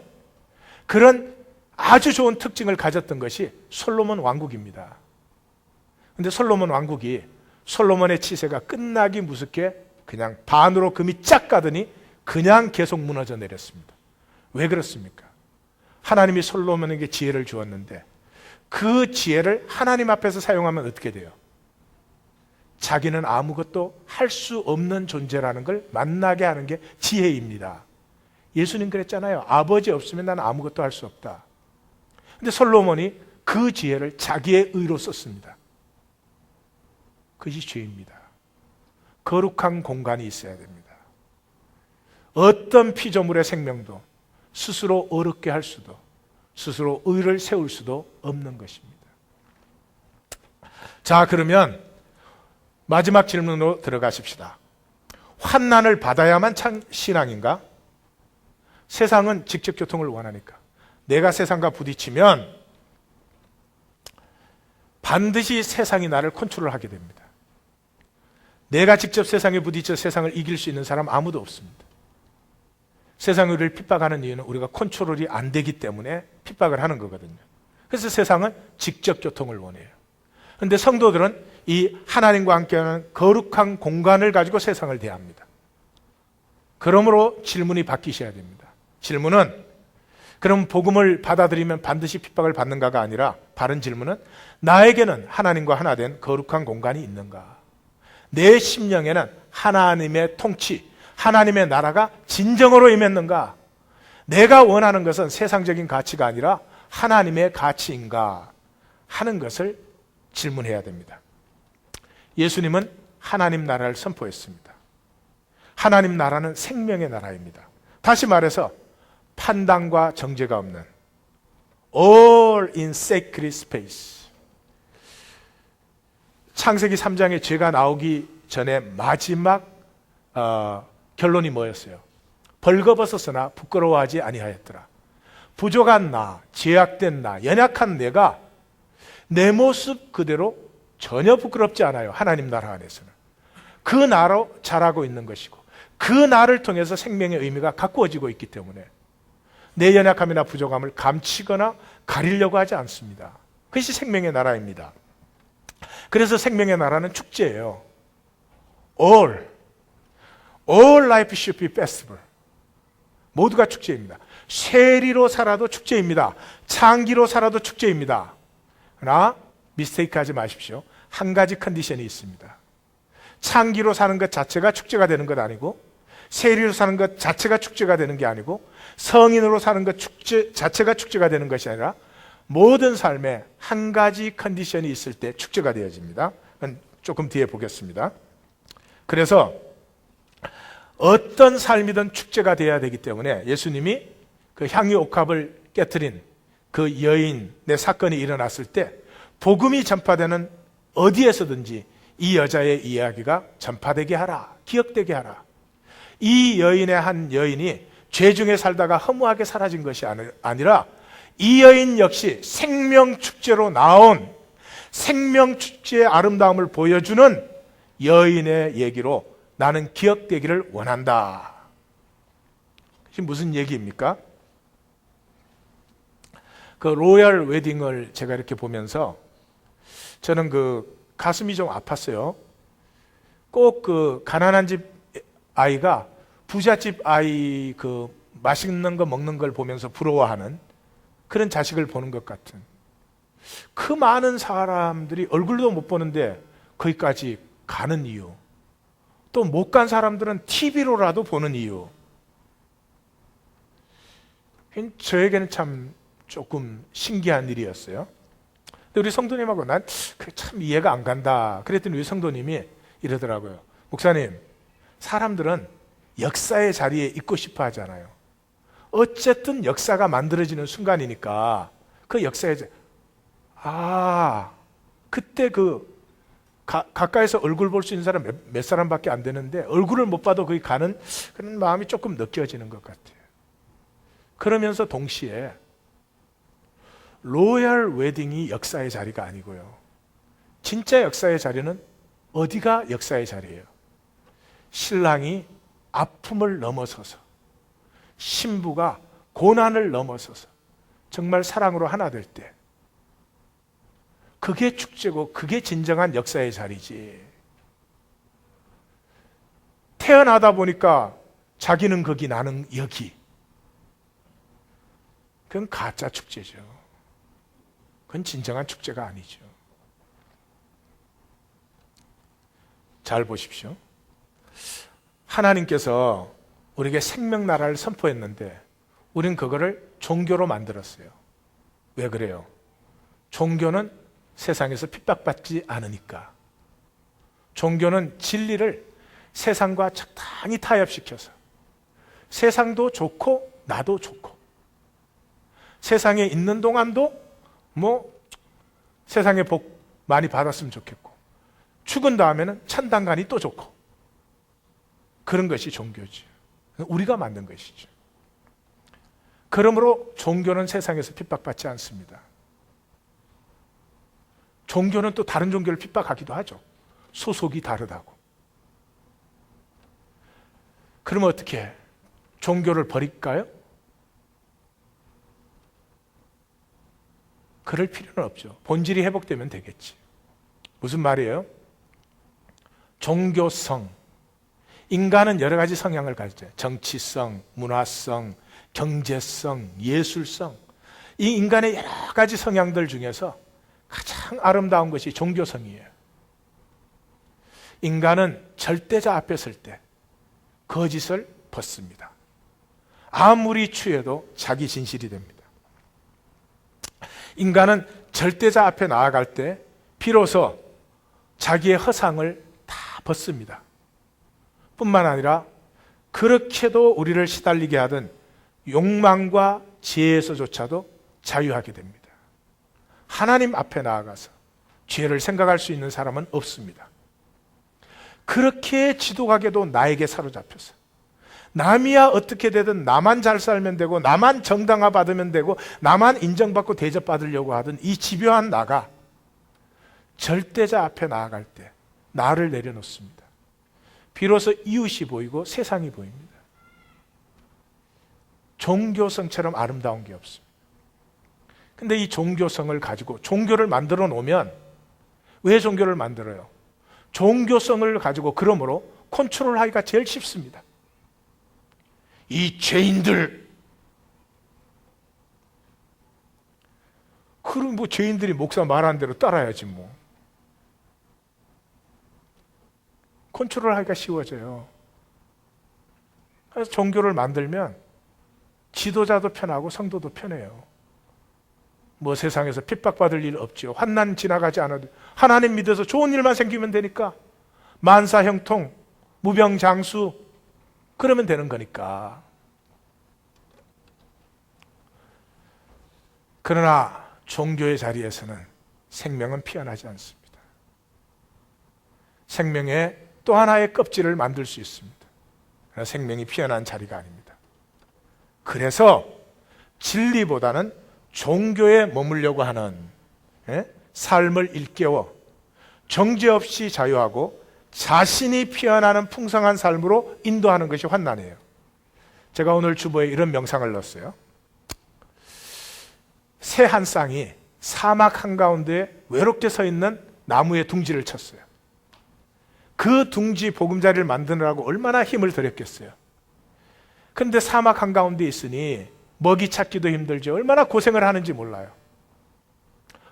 그런 아주 좋은 특징을 가졌던 것이 솔로몬 왕국입니다. 근데 솔로몬 왕국이 솔로몬의 치세가 끝나기 무섭게 그냥 반으로 금이 쫙 가더니 그냥 계속 무너져 내렸습니다. 왜 그렇습니까? 하나님이 솔로몬에게 지혜를 주었는데 그 지혜를 하나님 앞에서 사용하면 어떻게 돼요? 자기는 아무것도 할 수 없는 존재라는 걸 만나게 하는 게 지혜입니다. 예수님 그랬잖아요. 아버지 없으면 나는 아무것도 할 수 없다. 근데 솔로몬이 그 지혜를 자기의 의로 썼습니다. 그것이 죄입니다. 거룩한 공간이 있어야 됩니다. 어떤 피조물의 생명도 스스로 어렵게 할 수도, 스스로 의를 세울 수도 없는 것입니다. 자, 그러면 마지막 질문으로 들어가십시다. 환난을 받아야만 참 신앙인가? 세상은 직접 교통을 원하니까. 내가 세상과 부딪히면 반드시 세상이 나를 컨트롤하게 됩니다. 내가 직접 세상에 부딪혀 세상을 이길 수 있는 사람 아무도 없습니다. 세상이 우리를 핍박하는 이유는 우리가 컨트롤이 안 되기 때문에 핍박을 하는 거거든요. 그래서 세상은 직접 교통을 원해요. 그런데 성도들은 이 하나님과 함께하는 거룩한 공간을 가지고 세상을 대합니다. 그러므로 질문이 바뀌셔야 됩니다. 질문은 그럼 복음을 받아들이면 반드시 핍박을 받는가가 아니라 바른 질문은 나에게는 하나님과 하나 된 거룩한 공간이 있는가? 내 심령에는 하나님의 통치, 하나님의 나라가 진정으로 임했는가? 내가 원하는 것은 세상적인 가치가 아니라 하나님의 가치인가 하는 것을 질문해야 됩니다. 예수님은 하나님 나라를 선포했습니다. 하나님 나라는 생명의 나라입니다. 다시 말해서 판단과 정죄가 없는 all in sacred space. 창세기 3장에 죄가 나오기 전에 마지막 결론이 뭐였어요? 벌거벗었으나 부끄러워하지 아니하였더라. 부족한 나, 죄악된 나, 연약한 내가 내 모습 그대로 전혀 부끄럽지 않아요. 하나님 나라 안에서는. 그 나로 자라고 있는 것이고 그 나를 통해서 생명의 의미가 가꾸어지고 있기 때문에 내 연약함이나 부족함을 감추거나 가리려고 하지 않습니다. 그것이 생명의 나라입니다. 그래서 생명의 나라는 축제예요. All life should be festival. 모두가 축제입니다. 쇠리로 살아도 축제입니다. 창기로 살아도 축제입니다. 그러나 미스테이크 하지 마십시오. 한 가지 컨디션이 있습니다. 창기로 사는 것 자체가 축제가 되는 것 아니고 세리로 사는 것 자체가 축제가 되는 게 아니고 성인으로 사는 것 자체가 축제가 되는 것이 아니라 모든 삶에 한 가지 컨디션이 있을 때 축제가 되어집니다. 그건 조금 뒤에 보겠습니다. 그래서 어떤 삶이든 축제가 되어야 되기 때문에 예수님이 그 향유 옥합을 깨트린 그 여인의 사건이 일어났을 때 복음이 전파되는 어디에서든지 이 여자의 이야기가 전파되게 하라, 기억되게 하라. 이 여인의 한 여인이 죄 중에 살다가 허무하게 사라진 것이 아니라 이 여인 역시 생명축제로 나온 생명축제의 아름다움을 보여주는 여인의 얘기로 나는 기억되기를 원한다. 이게 무슨 얘기입니까? 그 로얄 웨딩을 제가 이렇게 보면서 저는 그 가슴이 좀 아팠어요. 꼭 그 가난한 집 아이가 부잣집 아이 그 맛있는 거 먹는 걸 보면서 부러워하는 그런 자식을 보는 것 같은, 그 많은 사람들이 얼굴도 못 보는데 거기까지 가는 이유, 또 못 간 사람들은 TV로라도 보는 이유, 저에게는 참 조금 신기한 일이었어요. 근데 우리 성도님하고 난 참 이해가 안 간다 그랬더니 우리 성도님이 이러더라고요. 목사님, 사람들은 역사의 자리에 있고 싶어 하잖아요. 어쨌든 역사가 만들어지는 순간이니까 그 역사에 그때 그 가까이서 얼굴 볼 수 있는 사람 몇 사람밖에 안 되는데 얼굴을 못 봐도 거기 가는 그런 마음이 조금 느껴지는 것 같아요. 그러면서 동시에 로얄 웨딩이 역사의 자리가 아니고요, 진짜 역사의 자리는 어디가 역사의 자리예요? 신랑이 아픔을 넘어서서, 신부가 고난을 넘어서서 정말 사랑으로 하나 될 때, 그게 축제고 그게 진정한 역사의 자리지. 태어나다 보니까 자기는 거기 나는 여기, 그건 가짜 축제죠. 그건 진정한 축제가 아니죠. 잘 보십시오. 하나님께서 우리에게 생명나라를 선포했는데 우린 그거를 종교로 만들었어요. 왜 그래요? 종교는 세상에서 핍박받지 않으니까. 종교는 진리를 세상과 적당히 타협시켜서 세상도 좋고 나도 좋고, 세상에 있는 동안도 세상의 복 많이 받았으면 좋겠고, 죽은 다음에는 천당간이 또 좋고, 그런 것이 종교지. 우리가 만든 것이죠. 그러므로 종교는 세상에서 핍박받지 않습니다. 종교는 또 다른 종교를 핍박하기도 하죠. 소속이 다르다고. 그러면 어떻게 해? 종교를 버릴까요? 그럴 필요는 없죠. 본질이 회복되면 되겠지. 무슨 말이에요? 종교성. 인간은 여러 가지 성향을 가져요. 정치성, 문화성, 경제성, 예술성. 이 인간의 여러 가지 성향들 중에서 가장 아름다운 것이 종교성이에요. 인간은 절대자 앞에 설 때 거짓을 벗습니다. 아무리 취해도 자기 진실이 됩니다. 인간은 절대자 앞에 나아갈 때 비로소 자기의 허상을 다 벗습니다. 뿐만 아니라 그렇게도 우리를 시달리게 하던 욕망과 지혜에서조차도 자유하게 됩니다. 하나님 앞에 나아가서 죄를 생각할 수 있는 사람은 없습니다. 그렇게 지독하게도 나에게 사로잡혀서 남이야 어떻게 되든 나만 잘 살면 되고 나만 정당화 받으면 되고 나만 인정받고 대접받으려고 하던 이 집요한 나가 절대자 앞에 나아갈 때 나를 내려놓습니다. 비로소 이웃이 보이고 세상이 보입니다. 종교성처럼 아름다운 게 없습니다. 근데 이 종교성을 가지고 종교를 만들어 놓으면, 왜 종교를 만들어요? 종교성을 가지고 그러므로 컨트롤하기가 제일 쉽습니다. 이 죄인들, 그럼 죄인들이 목사 말하는 대로 따라야지 컨트롤하기가 쉬워져요. 그래서 종교를 만들면 지도자도 편하고 성도도 편해요. 뭐 세상에서 핍박받을 일 없죠. 환난 지나가지 않아도 하나님 믿어서 좋은 일만 생기면 되니까 만사형통, 무병장수 그러면 되는 거니까. 그러나 종교의 자리에서는 생명은 피어나지 않습니다. 생명의 또 하나의 껍질을 만들 수 있습니다. 그러나 생명이 피어난 자리가 아닙니다. 그래서 진리보다는 종교에 머물려고 하는 삶을 일깨워 정죄 없이 자유하고 자신이 피어나는 풍성한 삶으로 인도하는 것이 환난이에요. 제가 오늘 주보에 이런 명상을 넣었어요. 새 한 쌍이 사막 한가운데 외롭게 서 있는 나무에 둥지를 쳤어요. 그 둥지 보금자리를 만드느라고 얼마나 힘을 들였겠어요. 그런데 사막 한가운데 있으니 먹이 찾기도 힘들죠. 얼마나 고생을 하는지 몰라요.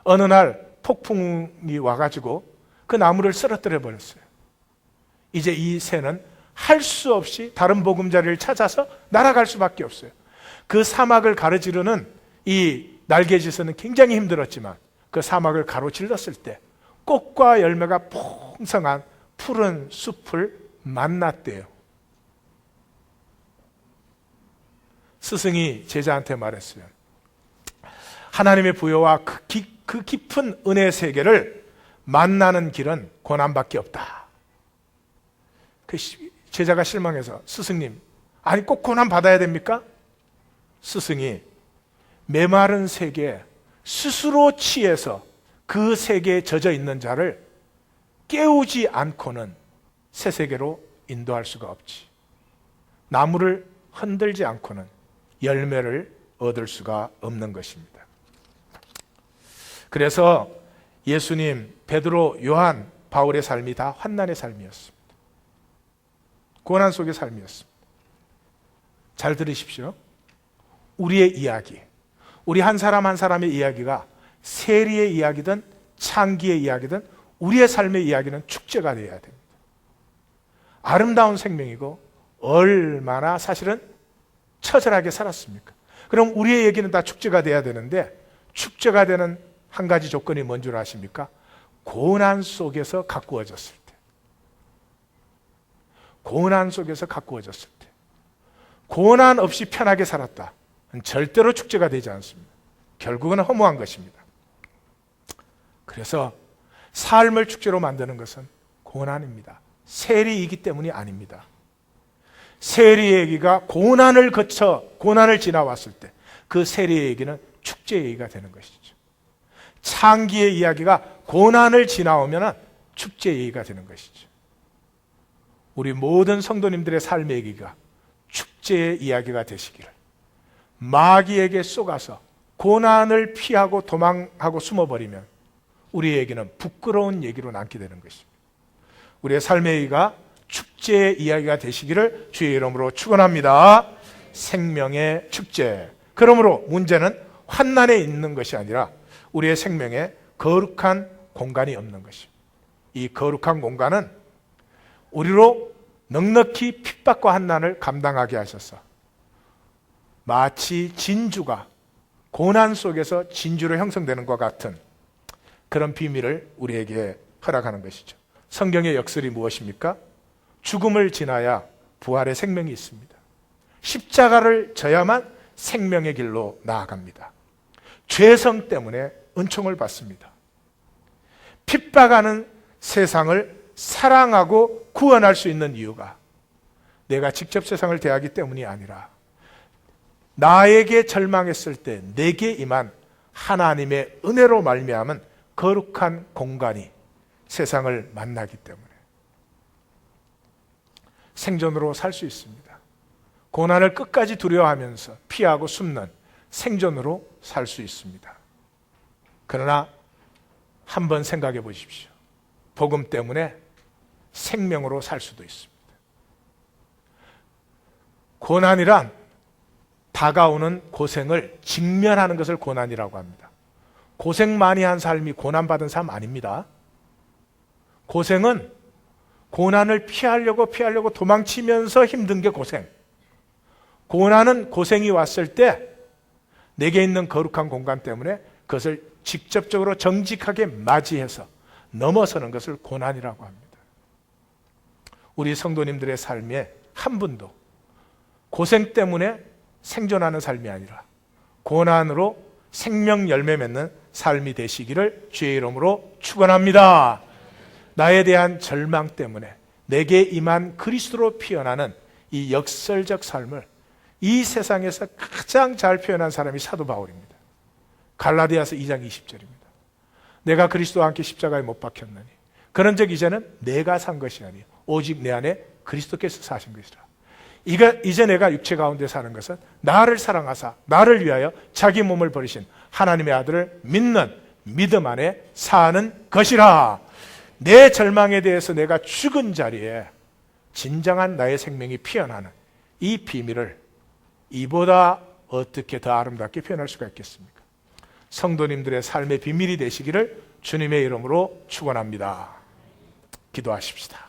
어느 날 폭풍이 와가지고 그 나무를 쓰러뜨려 버렸어요. 이제 이 새는 할 수 없이 다른 보금자리를 찾아서 날아갈 수밖에 없어요. 그 사막을 가로지르는 이 날개짓은 굉장히 힘들었지만 그 사막을 가로질렀을 때 꽃과 열매가 풍성한 푸른 숲을 만났대요. 스승이 제자한테 말했어요. 하나님의 부여와 그 깊은 은혜의 세계를 만나는 길은 고난밖에 없다. 그 제자가 실망해서 스승님, 아니 꼭 고난 받아야 됩니까? 스승이 메마른 세계에 스스로 취해서 그 세계에 젖어 있는 자를 깨우지 않고는 새 세계로 인도할 수가 없지. 나무를 흔들지 않고는 열매를 얻을 수가 없는 것입니다. 그래서 예수님, 베드로, 요한, 바울의 삶이 다 환난의 삶이었습니다. 고난 속의 삶이었습니다. 잘 들으십시오. 우리의 이야기, 우리 한 사람 한 사람의 이야기가 세리의 이야기든 창기의 이야기든 우리의 삶의 이야기는 축제가 되어야 됩니다. 아름다운 생명이고 얼마나 사실은 처절하게 살았습니까? 그럼 우리의 얘기는 다 축제가 돼야 되는데 축제가 되는 한 가지 조건이 뭔 줄 아십니까? 고난 속에서 가꾸어졌을 때. 고난 속에서 가꾸어졌을 때. 고난 없이 편하게 살았다. 절대로 축제가 되지 않습니다. 결국은 허무한 것입니다. 그래서 삶을 축제로 만드는 것은 고난입니다. 세리이기 때문이 아닙니다. 세리의 얘기가 고난을 거쳐 고난을 지나왔을 때 그 세리의 얘기는 축제의 얘기가 되는 것이죠. 창기의 이야기가 고난을 지나오면 축제의 얘기가 되는 것이죠. 우리 모든 성도님들의 삶의 얘기가 축제의 이야기가 되시기를, 마귀에게 쏘가서 고난을 피하고 도망하고 숨어버리면 우리의 얘기는 부끄러운 얘기로 남게 되는 것입니다. 우리의 삶의 얘기가 축제의 이야기가 되시기를 주의 이름으로 축원합니다. 생명의 축제. 그러므로 문제는 환난에 있는 것이 아니라 우리의 생명에 거룩한 공간이 없는 것입니다. 이 거룩한 공간은 우리로 넉넉히 핍박과 환난을 감당하게 하셔서 마치 진주가 고난 속에서 진주로 형성되는 것 같은 그런 비밀을 우리에게 허락하는 것이죠. 성경의 역설이 무엇입니까? 죽음을 지나야 부활의 생명이 있습니다. 십자가를 져야만 생명의 길로 나아갑니다. 죄성 때문에 은총을 받습니다. 핍박하는 세상을 사랑하고 구원할 수 있는 이유가 내가 직접 세상을 대하기 때문이 아니라 나에게 절망했을 때 내게 임한 하나님의 은혜로 말미암은 거룩한 공간이 세상을 만나기 때문에 생존으로 살 수 있습니다. 고난을 끝까지 두려워하면서 피하고 숨는 생존으로 살 수 있습니다. 그러나 한번 생각해 보십시오. 복음 때문에 생명으로 살 수도 있습니다. 고난이란 다가오는 고생을 직면하는 것을 고난이라고 합니다. 고생 많이 한 삶이 고난받은 삶 아닙니다. 고생은 고난을 피하려고 도망치면서 힘든 게 고생. 고난은 고생이 왔을 때 내게 있는 거룩한 공간 때문에 그것을 직접적으로 정직하게 맞이해서 넘어서는 것을 고난이라고 합니다. 우리 성도님들의 삶에 한 분도 고생 때문에 생존하는 삶이 아니라 고난으로 생명 열매 맺는 삶이 되시기를 주의 이름으로 축원합니다. 나에 대한 절망 때문에 내게 임한 그리스도로 피어나는 이 역설적 삶을 이 세상에서 가장 잘 표현한 사람이 사도 바울입니다. 갈라디아서 2장 20절입니다. 내가 그리스도와 함께 십자가에 못 박혔나니 그런즉 이제는 내가 산 것이 아니요 오직 내 안에 그리스도께서 사신 것이라. 이제 내가 육체 가운데 사는 것은 나를 사랑하사 나를 위하여 자기 몸을 버리신 하나님의 아들을 믿는 믿음 안에 사는 것이라. 내 절망에 대해서 내가 죽은 자리에 진정한 나의 생명이 피어나는 이 비밀을 이보다 어떻게 더 아름답게 표현할 수가 있겠습니까? 성도님들의 삶의 비밀이 되시기를 주님의 이름으로 축원합니다. 기도하십시다.